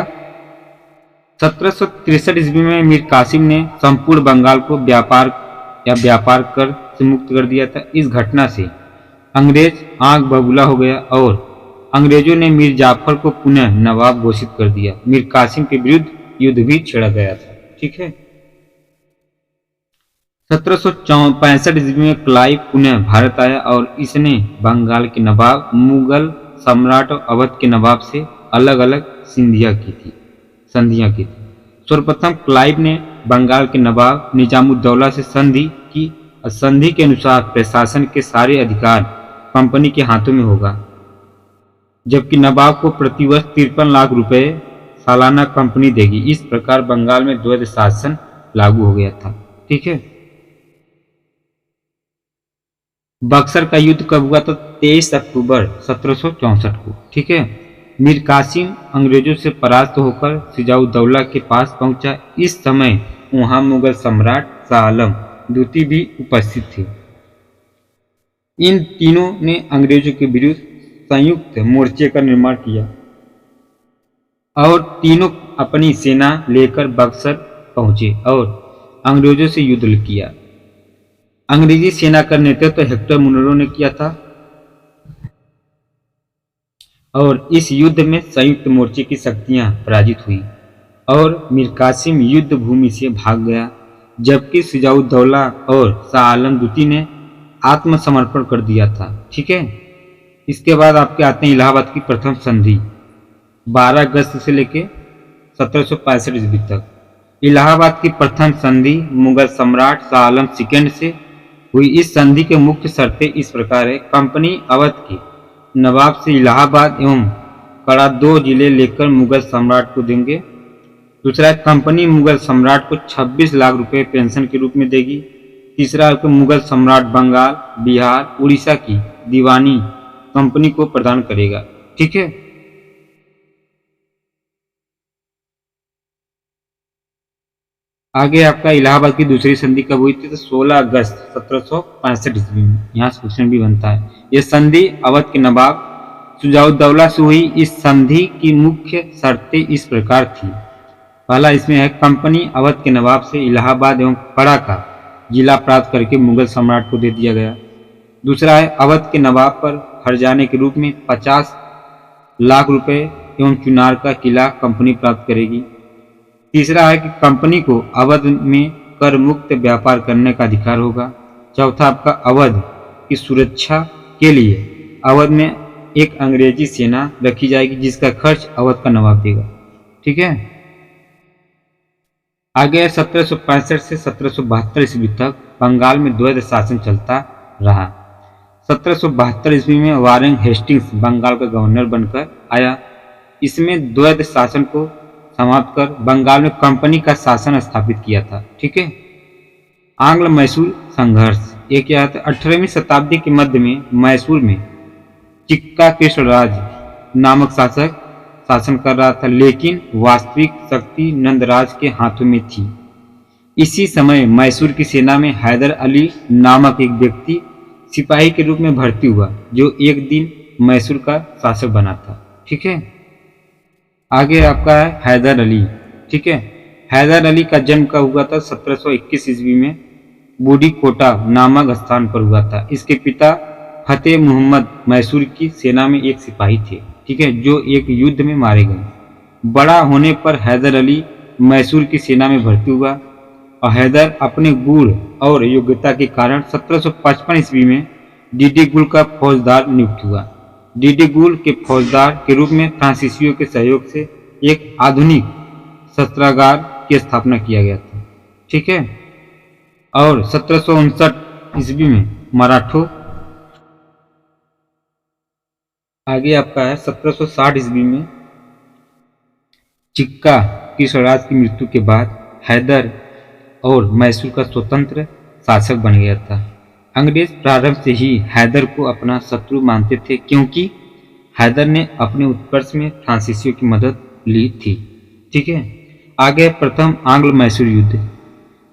1763 ईस्वी में मीर कासिम ने संपूर्ण बंगाल को व्यापार कर से मुक्त कर दिया था। इस घटना से अंग्रेज आंख बबूला हो गया और अंग्रेजों ने मीर जाफर को पुनः नवाब घोषित कर दिया। मीर कासिम के विरुद्ध युद्ध भी छेड़ा गया था। ठीक है। 1765 ईस्वी में क्लाइव पुनः भारत आया और इसने बंगाल के नवाब, मुगल सम्राट और अवध के नवाब से अलग अलग संधियां की थी। सर्वप्रथम क्लाइव ने बंगाल के नवाब निजामुद्दौला से संधि की और संधि के अनुसार प्रशासन के सारे अधिकार कंपनी के हाथों में होगा, जबकि नवाब को प्रतिवर्ष 53 लाख रुपए सालाना कंपनी देगी। इस प्रकार बंगाल में द्वैध शासन लागू हो गया था। ठीक है। बक्सर का युद्ध कब हुआ था? 23 अक्टूबर 1764 को। ठीक है। मीर कासिम अंग्रेजों से परास्त होकर सिजाउद्दौला के पास पहुंचा। इस समय वहां मुगल सम्राट शाह आलम द्वितीय भी उपस्थित थे। इन तीनों ने अंग्रेजों के विरुद्ध संयुक्त मोर्चे का निर्माण किया और तीनों अपनी सेना लेकर बक्सर पहुंचे और अंग्रेजों से युद्ध किया। अंग्रेजी सेना का नेतृत्व हेक्टर मुनरो ने किया था और इस युद्ध में संयुक्त मोर्चे की शक्तियां पराजित हुई और मीर कासिम युद्ध भूमि से भाग गया, जबकि सिजाउद्दौला और शाह आलम द्वितीय ने आत्मसमर्पण कर दिया था। ठीक है। इसके बाद आपके आते हैं इलाहाबाद की प्रथम संधि 12 अगस्त से लेकर 1765 ईस्वी तक। इलाहाबाद की प्रथम संधि मुगल सम्राट शाह आलम सेकंड से हुई। इस संधि के मुख्य शर्तें इस प्रकार है। कंपनी अवध के नवाब से इलाहाबाद एवं कड़ा 2 जिले लेकर मुगल सम्राट को देंगे। दूसरा, कंपनी मुगल सम्राट को 26 लाख रुपए पेंशन के रूप में देगी। तीसरा, मुगल सम्राट बंगाल, बिहार, उड़ीसा की दीवानी कंपनी को प्रदान करेगा। ठीक है। आगे आपका इलाहाबाद की दूसरी संधि कब हुई थी? तो 16 अगस्त 1765 ईस्वी में। यहाँ से क्वेश्चन भी बनता है। यह संधि अवध के नवाब सिजाउद्दौला से हुई। इस संधि की मुख्य शर्तें इस प्रकार थी। पहला इसमें है, कंपनी अवध के नवाब से इलाहाबाद एवं कड़ा का जिला प्राप्त करके मुगल सम्राट को दे दिया गया। दूसरा है, अवध के नवाब पर हर्जाने के रूप में 50 लाख रुपए एवं चुनार का किला कंपनी प्राप्त करेगी। तीसरा है कि कंपनी को अवध में कर मुक्त व्यापार करने का अधिकार होगा। चौथा, आपका अवध की सुरक्षा के लिए अवध में एक अंग्रेजी सेना रखी जाएगी जिसका खर्च अवध का नवाब देगा। ठीक है। आगे 1765 से 1772 ईस्वी तक बंगाल में द्वैध शासन चलता रहा। 1772 ईस्वी में वारेन हेस्टिंग्स बंगाल का गवर्नर बनकर आया। इसमें द्वैध शासन को समाप्त कर बंगाल में कंपनी का शासन स्थापित किया था। ठीक है। आंग्ल मैसूर संघर्ष ये क्या है? 18वीं शताब्दी के मध्य में मैसूर में चिक्का कृष्णराज नामक शासक शासन कर रहा था, लेकिन वास्तविक शक्ति नंदराज के हाथों में थी। इसी समय मैसूर की सेना में हैदर अली नामक एक व्यक्ति सिपाही के रूप में भर्ती हुआ, जो एक दिन मैसूर का शासक बना था। ठीक है। आगे आपका है हैदर अली। ठीक है। हैदर अली का जन्म कब हुआ था? 1721 ईस्वी में बूढ़ी कोटा नामक स्थान पर हुआ था। इसके पिता फतेह मोहम्मद मैसूर की सेना में एक सिपाही थे। ठीक है, जो एक युद्ध में मारे गए। बड़ा होने पर हैदर अली मैसूर की सेना में भर्ती हुआ और हैदर अपने गुण और योग्यता के कारण 1755 ईस्वी में डीडी गुल का फौजदार नियुक्त हुआ। डीडी गुल के फौजदार के रूप में फ्रांसीसियों के सहयोग से एक आधुनिक शस्त्रागार की स्थापना किया गया था। ठीक है। और 1759 ईस्वी में मराठों आगे आपका है 1760 ईस्वी में चिक्का कृष्णराज की मृत्यु के बाद हैदर और मैसूर का स्वतंत्र शासक बन गया था। अंग्रेज प्रारंभ से ही हैदर को अपना शत्रु मानते थे, क्योंकि हैदर ने अपने उत्कर्ष में फ्रांसीसियों की मदद ली थी। ठीक है। आगे प्रथम आंग्ल मैसूर युद्ध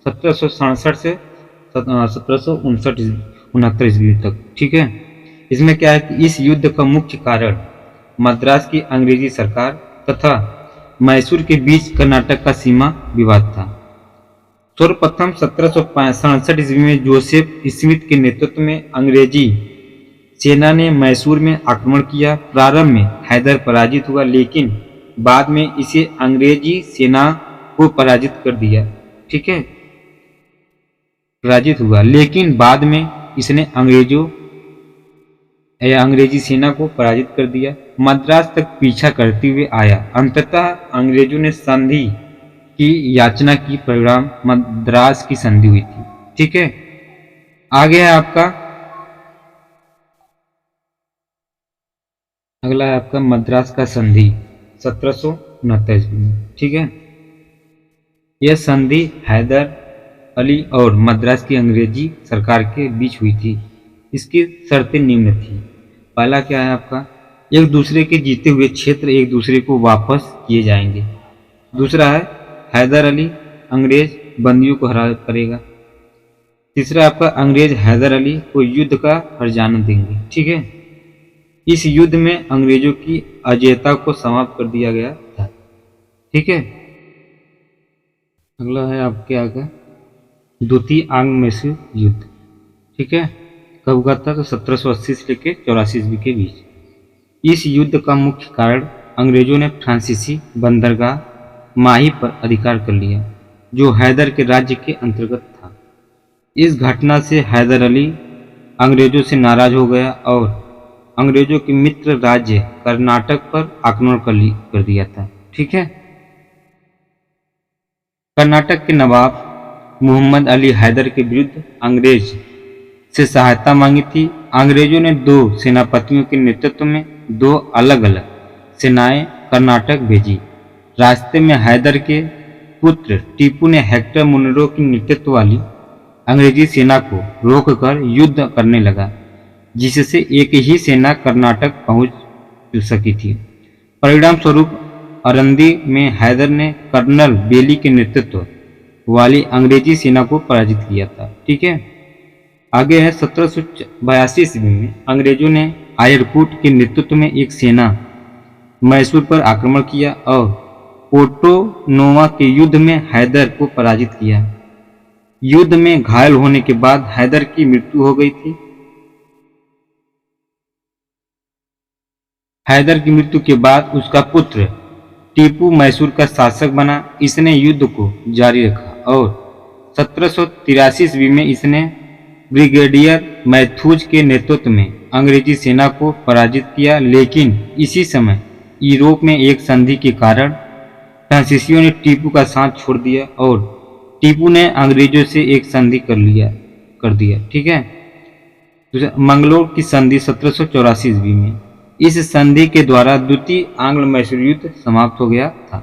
1767 से 1769 ईस्वी तक। ठीक है। इसमें क्या है कि इस युद्ध का मुख्य कारण मद्रास की अंग्रेजी सरकार तथा मैसूर के बीच कर्नाटक का सीमा विवाद था। सर्वप्रथम 1767 ईस्वी में जोसेफ स्मिथ के नेतृत्व में अंग्रेजी सेना ने मैसूर में आक्रमण किया। प्रारंभ में हैदर पराजित हुआ, लेकिन बाद में इसे अंग्रेजी सेना को पराजित कर दिया। ठीक है। पराजित हुआ, लेकिन बाद में इसने अंग्रेजी सेना को पराजित कर दिया। मद्रास तक पीछा करते हुए आया। अंततः अंग्रेजों ने संधि की याचना की, परिणाम मद्रास की संधि हुई थी। ठीक है, आगे है आपका, अगला है आपका मद्रास का संधि 1769 ईस्वी में। ठीक है, यह संधि हैदर अली और मद्रास की अंग्रेजी सरकार के बीच हुई थी। इसकी शर्तें निम्न थी। पहला क्या है आपका, एक दूसरे के जीते हुए क्षेत्र एक दूसरे को वापस किए जाएंगे। दूसरा है हैदर अली अंग्रेज बंदियों को हरा करेगा। तीसरा आपका, अंग्रेज हैदर अली को युद्ध का हर्जाना देंगे। ठीक है, इस युद्ध में अंग्रेजों की अजेयता को समाप्त कर दिया गया था। ठीक है, अगला है आपके आगे द्वितीय आंग्ल मैसूर युद्ध। ठीक है, कब हुआ था, तो 1780 से लेकर 84 ईस्वी के बीच। इस युद्ध का मुख्य कारण अंग्रेजों ने फ्रांसीसी बंदरगाह माही पर अधिकार कर लिया, जो हैदर के राज्य के अंतर्गत था। इस घटना से हैदर अली अंग्रेजों से नाराज हो गया और अंग्रेजों के मित्र राज्य कर्नाटक पर आक्रमण कर दिया था। ठीक है, कर्नाटक के नवाब मोहम्मद अली हैदर के विरुद्ध अंग्रेज से सहायता मांगी थी। अंग्रेजों ने दो सेनापतियों के नेतृत्व में दो अलग अलग सेनाएं कर्नाटक भेजी। रास्ते में हैदर के पुत्र टीपू ने हेक्टर मुनरो की नेतृत्व वाली अंग्रेजी सेना को रोककर युद्ध करने लगा, जिससे एक ही सेना कर्नाटक पहुंच सकी थी। परिणाम स्वरूप अरंदी में हैदर ने कर्नल बेली के नेतृत्व वाली अंग्रेजी सेना को पराजित किया था। ठीक है, आगे है 1782 ईस्वी में अंग्रेजों ने आयरकूट के नेतृत्व में एक सेना मैसूर पर आक्रमण किया और पोर्टो-नोवा के युद्ध में हैदर को पराजित किया। युद्ध में घायल होने के बाद हैदर की मृत्यु हो गई थी। हैदर की मृत्यु के बाद उसका पुत्र टीपू मैसूर का शासक बना। इसने युद्ध को जारी रखा और 1783 ईस्वी में इसने ब्रिगेडियर मैथ्यूज के नेतृत्व में अंग्रेजी सेना को पराजित किया, लेकिन इसी समय यूरोप में एक संधि के कारण फ्रांसीसियों ने टीपू का साथ छोड़ दिया और टीपू ने अंग्रेजों से एक संधि कर दिया। ठीक है, मंगलोर की संधि 1784 ईस्वी में। इस संधि के द्वारा द्वितीय आंग्ल मैसूर युद्ध समाप्त हो गया था।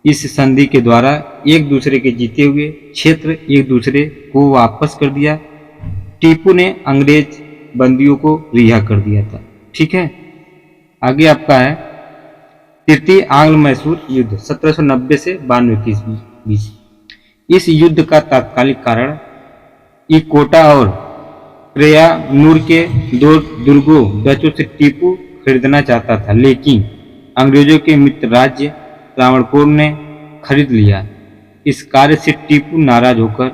इस संधि के द्वारा एक दूसरे के जीते हुए क्षेत्र एक दूसरे को वापस कर दिया। टीपू ने अंग्रेज बंदियों को रिहा कर दिया था। ठीक है, आगे आपका है तृतीय आंग्ल मैसूर युद्ध 1790 से 92 के बीच। इस युद्ध का तात्कालिक कारण इकोटा और प्रेयानूर के दो दुर्गों डचों से टीपू खरीदना चाहता था, लेकिन अंग्रेजों के मित्र राज्य त्रावणकोर ने खरीद लिया। इस कार्य से टीपू नाराज होकर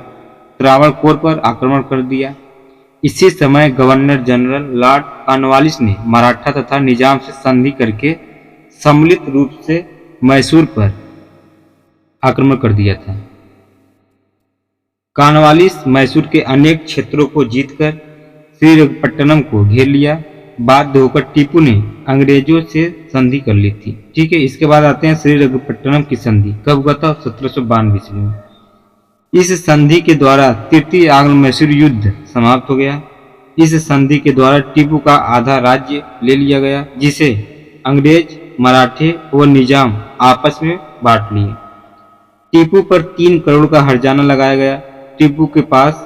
त्रावणकोर पर आक्रमण कर दिया। इसी समय गवर्नर जनरल लॉर्ड कॉर्नवालिस ने मराठा तथा निजाम से संधि करके सम्मिलित रूप से मैसूर पर आक्रमण कर दिया था। कॉर्नवालिस मैसूर के अनेक क्षेत्रों को जीतकर श्रीरंगपट्टनम को घेर लिया। बाध्य होकर टीपू ने अंग्रेजों से संधि कर ली थी। ठीक है, इसके बाद आते हैं श्रीरंगपट्टनम की संधि। कब हुआ था, 1792 ईस्वी में। इस संधि के द्वारा तृतीय आंग्ल मैसूर युद्ध समाप्त हो गया। इस संधि के द्वारा टीपू का आधा राज्य ले लिया गया, जिसे अंग्रेज, मराठे और निजाम आपस में बांट लिए। टीपू पर 3 करोड़ का हर्जाना लगाया गया। टीपू के पास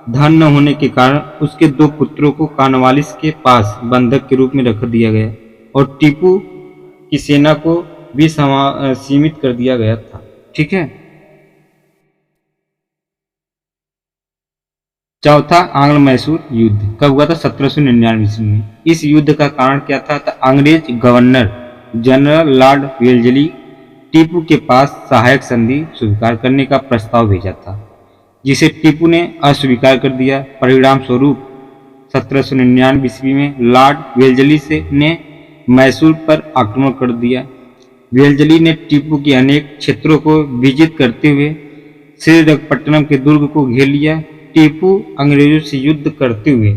धन न होने के कारण उसके 2 पुत्रों को कॉर्नवालिस के पास बंधक के रूप में रख दिया गया और टीपू की सेना को भी सीमित कर दिया गया था। ठीक है, चौथा आंग्ल मैसूर युद्ध कब हुआ था, 1799 ईस्वी में। इस युद्ध का कारण क्या था, अंग्रेज गवर्नर जनरल लॉर्ड वेल्जली टीपू के पास सहायक संधि स्वीकार करने का प्रस्ताव भेजा था, जिसे टीपू ने अस्वीकार कर दिया। परिणाम स्वरूप 1799 ईस्वी में लॉर्ड वेल्जली ने मैसूर पर आक्रमण कर दिया। वेल्जली ने टीपू के अनेक क्षेत्रों को विजित करते हुए श्रीरंगपट्टनम के दुर्ग को घेर लिया। टीपू अंग्रेजों से युद्ध करते हुए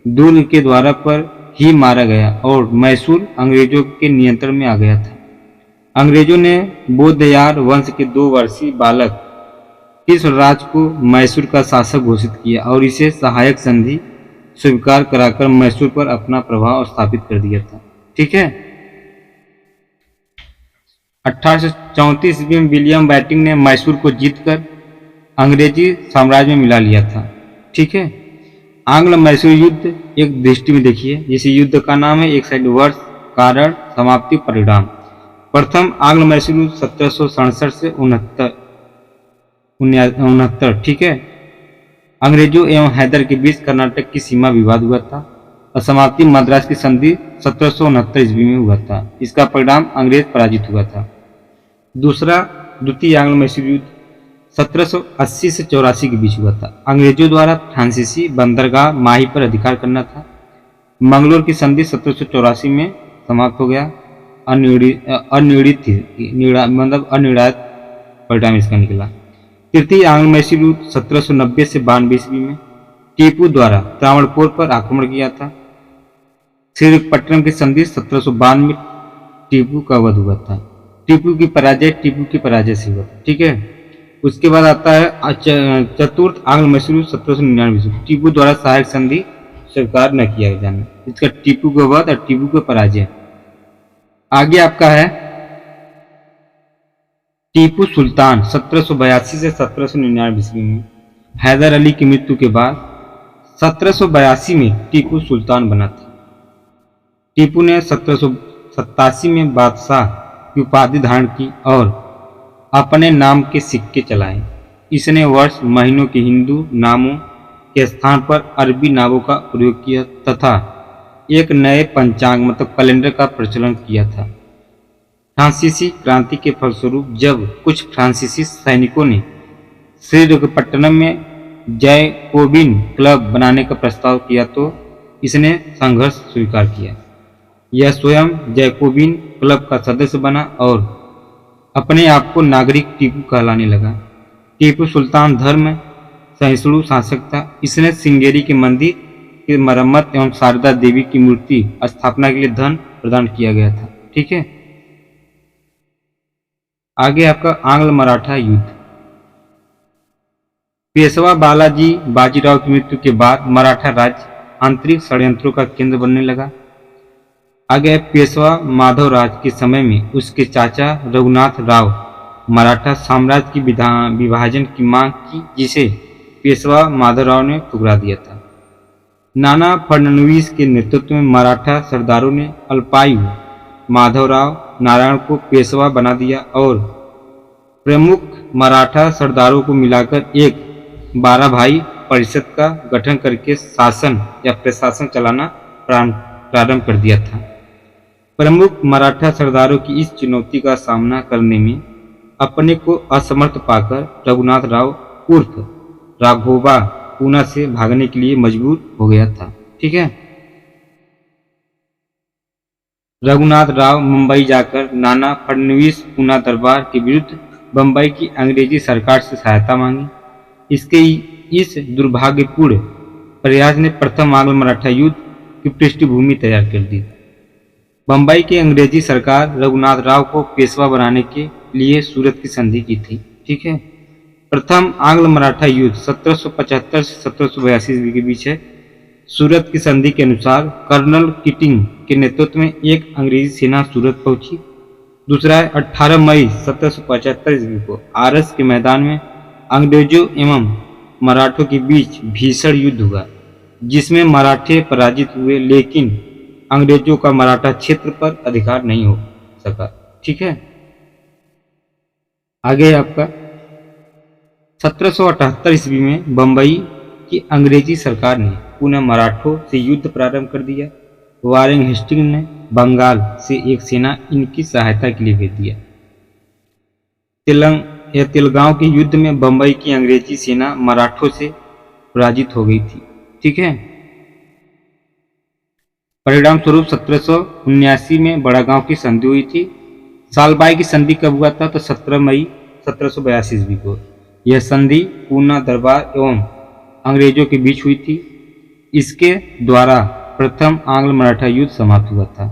दुर्ग के द्वार पर ही मारा गया और मैसूर अंग्रेजों के नियंत्रण में आ गया था। अंग्रेजों ने बोधयार वंश के 2 वर्षीय बालक कृष्णराज को मैसूर का शासक घोषित किया और इसे सहायक संधि स्वीकार कराकर मैसूर पर अपना प्रभाव स्थापित कर दिया था। ठीक है। 1834 ईस्वी में विलियम बैटिंग ने मैसूर को जीतकर अंग्रेजी साम्राज्य में मिला लिया था। ठीक है। आंग्ल मैसूर युद्ध एक दृष्टि में देखिए, इस युद्ध का नाम है, एक साइड वर्ष, कारण, समाप्ति, परिणाम। प्रथम आंग्ल मैसूर युद्ध 1767 से 69। ठीक है। अंग्रेजों एवं हैदर के बीच कर्नाटक की सीमा विवाद हुआ था और समाप्ति मद्रास की संधि 1769 ईस्वी में हुआ था। इसका परिणाम अंग्रेज पराजित हुआ था। दूसरा द्वितीय आंग्ल मैसूर युद्ध 1780 से 84 के बीच हुआ था। अंग्रेजों द्वारा फ्रांसीसी बंदरगाह माही पर अधिकार करना था। मंगलोर की संधि 1784 में समाप्त हो गया। अनिर्णित मतलब अनिर्णायत परिणाम इसका निकला। तृतीय आंग्ल मैसूर युद्ध 1790 से 92 ईस्वी में टीपू द्वारा त्रावणकोर पर आक्रमण किया था। श्रीरंगपट्टनम की संधि 1792 में टीपू का वध हुआ था। टीपू की पराजय से हुआ था। ठीक है। उसके बाद आता है चतुर्थ आंग्ल मैसूर युद्ध 1799 में टीपू द्वारा सहायक संधि स्वीकार न किया जाना। इसका टीपू का वध और टीपू का पराजय। आगे आपका है टीपू सुल्तान 1782 से 1799 ईस्वी में। हैदर अली की मृत्यु के बाद 1782 में टीपू सुल्तान बना था। टीपू ने 1787 में बादशाह की उपाधि धारण की और अपने नाम के सिक्के चलाए। इसने वर्ष महीनों के हिंदू नामों के स्थान पर अरबी नामों का प्रयोग किया तथा एक नए पंचांग मतलब कैलेंडर का प्रचलन किया था। फ्रांसीसी क्रांति के फलस्वरूप जब कुछ फ्रांसीसी सैनिकों ने श्रीरंगपट्टनम में जैकोबिन क्लब बनाने का प्रस्ताव किया तो इसने संघर्ष स्वीकार किया। यह स्वयं जैकोबिन क्लब का सदस्य बना और अपने आप को नागरिक टीपू कहलाने लगा। टीपू सुल्तान धर्म सहिष्णु शासक था। इसने श्रृंगेरी के मंदिर की मरम्मत एवं शारदा देवी की मूर्ति स्थापना के लिए धन प्रदान किया गया था। ठीक है। आगे आपका आंग्ल मराठा युद्ध। पेशवा बालाजी बाजीराव की मृत्यु के बाद मराठा राज्य आंतरिक षड्यंत्रों का केंद्र बनने लगा। आगे पेशवा माधवराज के समय में उसके चाचा रघुनाथ राव मराठा साम्राज्य की विभाजन की मांग की, जिसे पेशवा माधवराव ने ठुकरा दिया था। नाना फडणवीस के नेतृत्व में मराठा सरदारों ने अल्पायु माधवराव नारायण को पेशवा बना दिया और प्रमुख मराठा सरदारों को मिलाकर एक 12 भाई परिषद का गठन करके शासन या प्रशासन चलाना प्रारंभ कर दिया था। प्रमुख मराठा सरदारों की इस चुनौती का सामना करने में अपने को असमर्थ पाकर रघुनाथ राव उर्फ राघोबा पूना से भागने के लिए मजबूर हो गया था। ठीक है। रघुनाथ राव मुंबई जाकर नाना फडणवीस पूना दरबार के विरुद्ध बंबई की अंग्रेजी सरकार से सहायता मांगी। इसके इस दुर्भाग्यपूर्ण प्रयास ने प्रथम आंग्ल मराठा युद्ध की पृष्ठभूमि तैयार कर दी। बंबई की अंग्रेजी सरकार रघुनाथ राव को पेशवा बनाने के लिए सूरत की संधि की थी। ठीक है। प्रथम आंग्ल मराठा युद्ध 1775 से 1782 ईस्वी के बीच है। सूरत की संधि के अनुसार कर्नल किटिंग के नेतृत्व में एक अंग्रेजी सेना सूरत पहुंची। दूसरा है 18 मई 1775 ईस्वी को आरस के मैदान में अंग्रेजों एवं मराठों के बीच भीषण युद्ध हुआ, जिसमें मराठे पराजित हुए, लेकिन अंग्रेजों का मराठा क्षेत्र पर अधिकार नहीं हो सका। ठीक है। आगे आपका 1778 ईस्वी में बंबई की अंग्रेजी सरकार ने पुनः मराठों से युद्ध प्रारंभ कर दिया। वारेन हेस्टिंग ने बंगाल से एक सेना इनकी सहायता के लिए भेज दिया। तेलगांव के युद्ध में बंबई की अंग्रेजी सेना मराठों से पराजित हो गई थी। ठीक है। परिणाम स्वरूप 1779 में बड़ागांव की संधि हुई थी। सालबाई की संधि कब हुआ था? तो 17 मई 1782 ईस्वी को। यह संधि पूना दरबार एवं अंग्रेजों के बीच हुई थी। इसके द्वारा प्रथम आंग्ल मराठा युद्ध समाप्त हुआ था।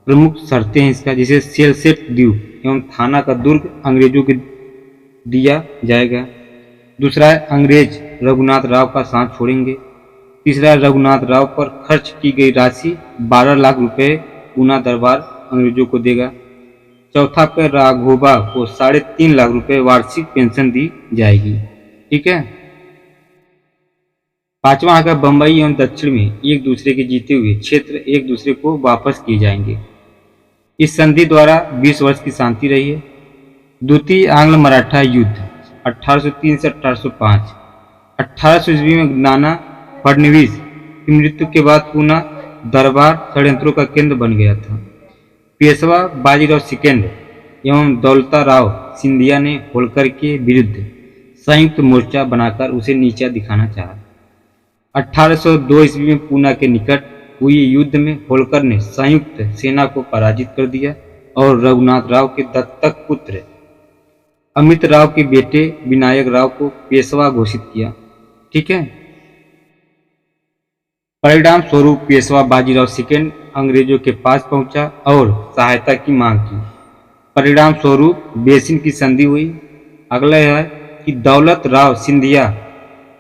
प्रमुख शर्तें हैं इसका, जैसे सेलसेट द्वीप एवं थाना का दुर्ग अंग्रेजों को दिया जाएगा। दूसरा है अंग्रेज रघुनाथ राव का साथ छोड़ेंगे। तीसरा, रघुनाथ राव पर खर्च की गई राशि 12 लाख रुपए पूना दरबार अंग्रेजों को देगा। चौथा पे राघोबा को 3.5 लाख रुपए वार्षिक पेंशन दी जाएगी। ठीक है। पांचवा आकर बंबई एवं दक्षिण में एक दूसरे के जीते हुए क्षेत्र एक दूसरे को वापस किए जाएंगे। इस संधि द्वारा 20 वर्ष की शांति रही है। द्वितीय आंग्ल मराठा युद्ध 1803 से 1805। 1800 ईस्वी में नाना फडणवीस की मृत्यु के बाद पूना दरबार षड्यंत्रों का केंद्र बन गया था। पेशवा बाजीराव सेकेंड एवं दौलता राव सिंधिया ने होलकर के विरुद्ध संयुक्त मोर्चा बनाकर उसे नीचा दिखाना चाहा। 1802 ईस्वी में पूना के निकट हुए युद्ध में होलकर ने संयुक्त सेना को पराजित कर दिया और रघुनाथ राव के दत्तक पुत्र अमित राव के बेटे विनायक राव को पेशवा घोषित किया। ठीक है। परिणाम स्वरूप पेशवा बाजीराव सेकेंड अंग्रेजों के पास पहुंचा और सहायता की मांग की। परिणाम स्वरूप बेसिन की संधि हुई। अगला है कि दौलत राव सिंधिया,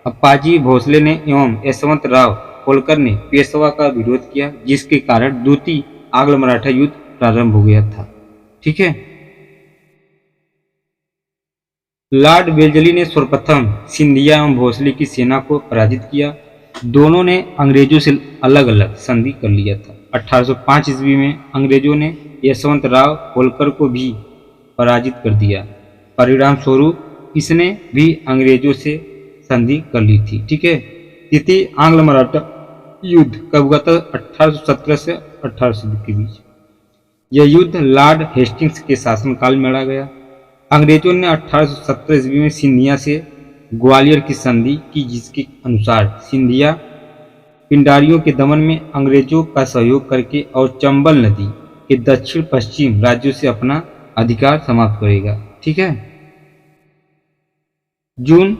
अप्पाजी भोसले ने एवं यशवंत राव होलकर ने पेशवा का विरोध किया, जिसके कारण द्वितीय आंग्ल मराठा युद्ध प्रारंभ हो गया था। ठीक है। लॉर्ड वेल्जली ने सर्वप्रथम सिंधिया एवं भोसले की सेना को पराजित किया। दोनों ने अंग्रेजों से अलग अलग संधि कर लिया था। 1805 ईस्वी में अंग्रेजों ने यशवंत राव होलकर को भी पराजित कर दिया। परिणाम स्वरूप इसने भी अंग्रेजों से संधि कर ली थी। ठीक है। तृतीय आंग्ल मराठा युद्ध कब हुआ था? 1817 से 1820 के बीच। यह युद्ध लॉर्ड हेस्टिंग्स के शासनकाल में लड़ा गया। अंग्रेजों ने 1817 ईस्वी में सिंधिया से ग्वालियर की संधि की, जिसके अनुसार सिंधिया पिंडारियों के दमन में अंग्रेजों का सहयोग करके और चंबल नदी के दक्षिण पश्चिम राज्यों से अपना अधिकार समाप्त करेगा। ठीक है। जून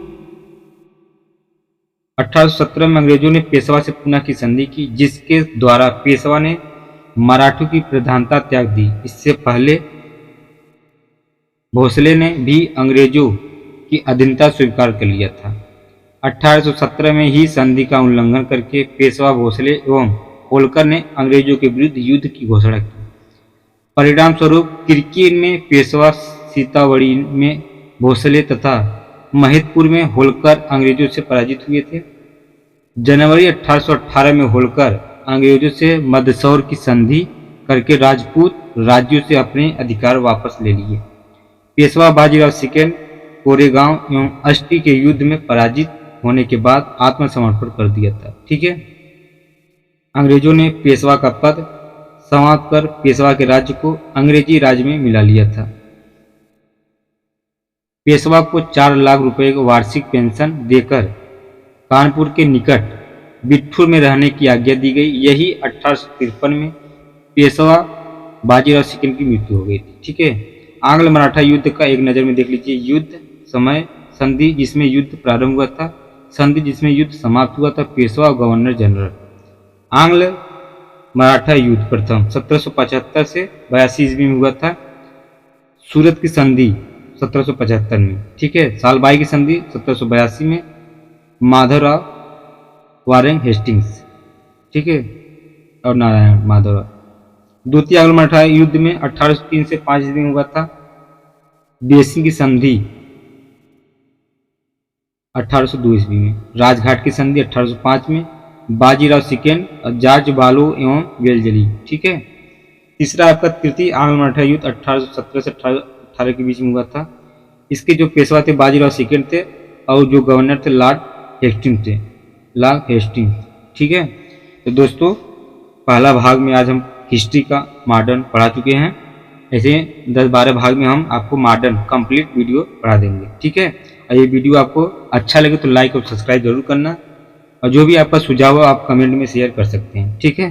1817 में अंग्रेजों ने पेशवा से पूना की संधि की, जिसके द्वारा पेशवा ने मराठों की प्रधानता त्याग दी। इससे पहले भोसले ने भी अंग्रेजों की अधीनता स्वीकार कर लिया था। 1817 में ही संधि का उल्लंघन करके पेशवा भोसले एवं होलकर ने अंग्रेजों के विरुद्ध युद्ध की घोषणा की। परिणाम स्वरूप किरकिर में पेशवा, सीतावड़ी में भोसले तथा महिदपुर में होलकर अंग्रेजों से पराजित हुए थे। जनवरी 1818 में होलकर अंग्रेजों से मदसौर की संधि करके राजपूत राज्यों से अपने अधिकार वापस ले लिए। पेशवा बाजीराव सेकेंड कोरेगांव एवं अष्टी के युद्ध में पराजित होने के बाद आत्मसमर्पण कर दिया था। ठीक है। अंग्रेजों ने पेशवा का पद समाप्त कर पेशवा के राज्य को अंग्रेजी राज्य में मिला लिया था। पेशवा को 4 लाख रुपए वार्षिक पेंशन देकर कानपुर के निकट बिट्ठूर में रहने की आज्ञा दी गई। यही 1853 में पेशवा बाजीराव सेकेंड की मृत्यु हो गई थी। ठीक है। आंग्ल मराठा युद्ध का एक नज़र में देख लीजिए। युद्ध समय, संधि जिसमें युद्ध प्रारंभ हुआ था, संधि जिसमें युद्ध समाप्त हुआ था, पेशवा और गवर्नर जनरल। आंग्ल मराठा युद्ध प्रथम 1775 से 82 ईस्वी में हुआ था। सूरत की संधि 1775 में। ठीक है। सालबाई की संधि 1782 में, माधवराव वारेन हेस्टिंग्स। ठीक है। और नारायण माधवराव। द्वितीय आंग्ल मराठा युद्ध में 1803 से 5 ईस्वी में हुआ था। बेसिन की संधि 1802 ईस्वी में। राजघाट की संधि 1805 में। बाजीराव सेकेंड और जॉर्ज बालो एवं वेल्जली। ठीक है। तीसरा आपका तृतीय आंग्ल मराठा युद्ध 1817 से 1818 के बीच में हुआ था। इसके जो पेशवा थे बाजीराव सेकेंड थे और जो गवर्नर थे लॉर्ड हेस्टिंग्स थे, लॉर्ड हेस्टिंग्स। ठीक है। तो दोस्तों, पहला भाग में आज हम हिस्ट्री का मॉडर्न पढ़ा चुके हैं। ऐसे 10-12 भाग में हम आपको मॉडर्न कंप्लीट वीडियो पढ़ा देंगे। ठीक है। और ये वीडियो आपको अच्छा लगे तो लाइक और सब्सक्राइब जरूर करना, और जो भी आपका सुझाव हो आप कमेंट में शेयर कर सकते हैं। ठीक है।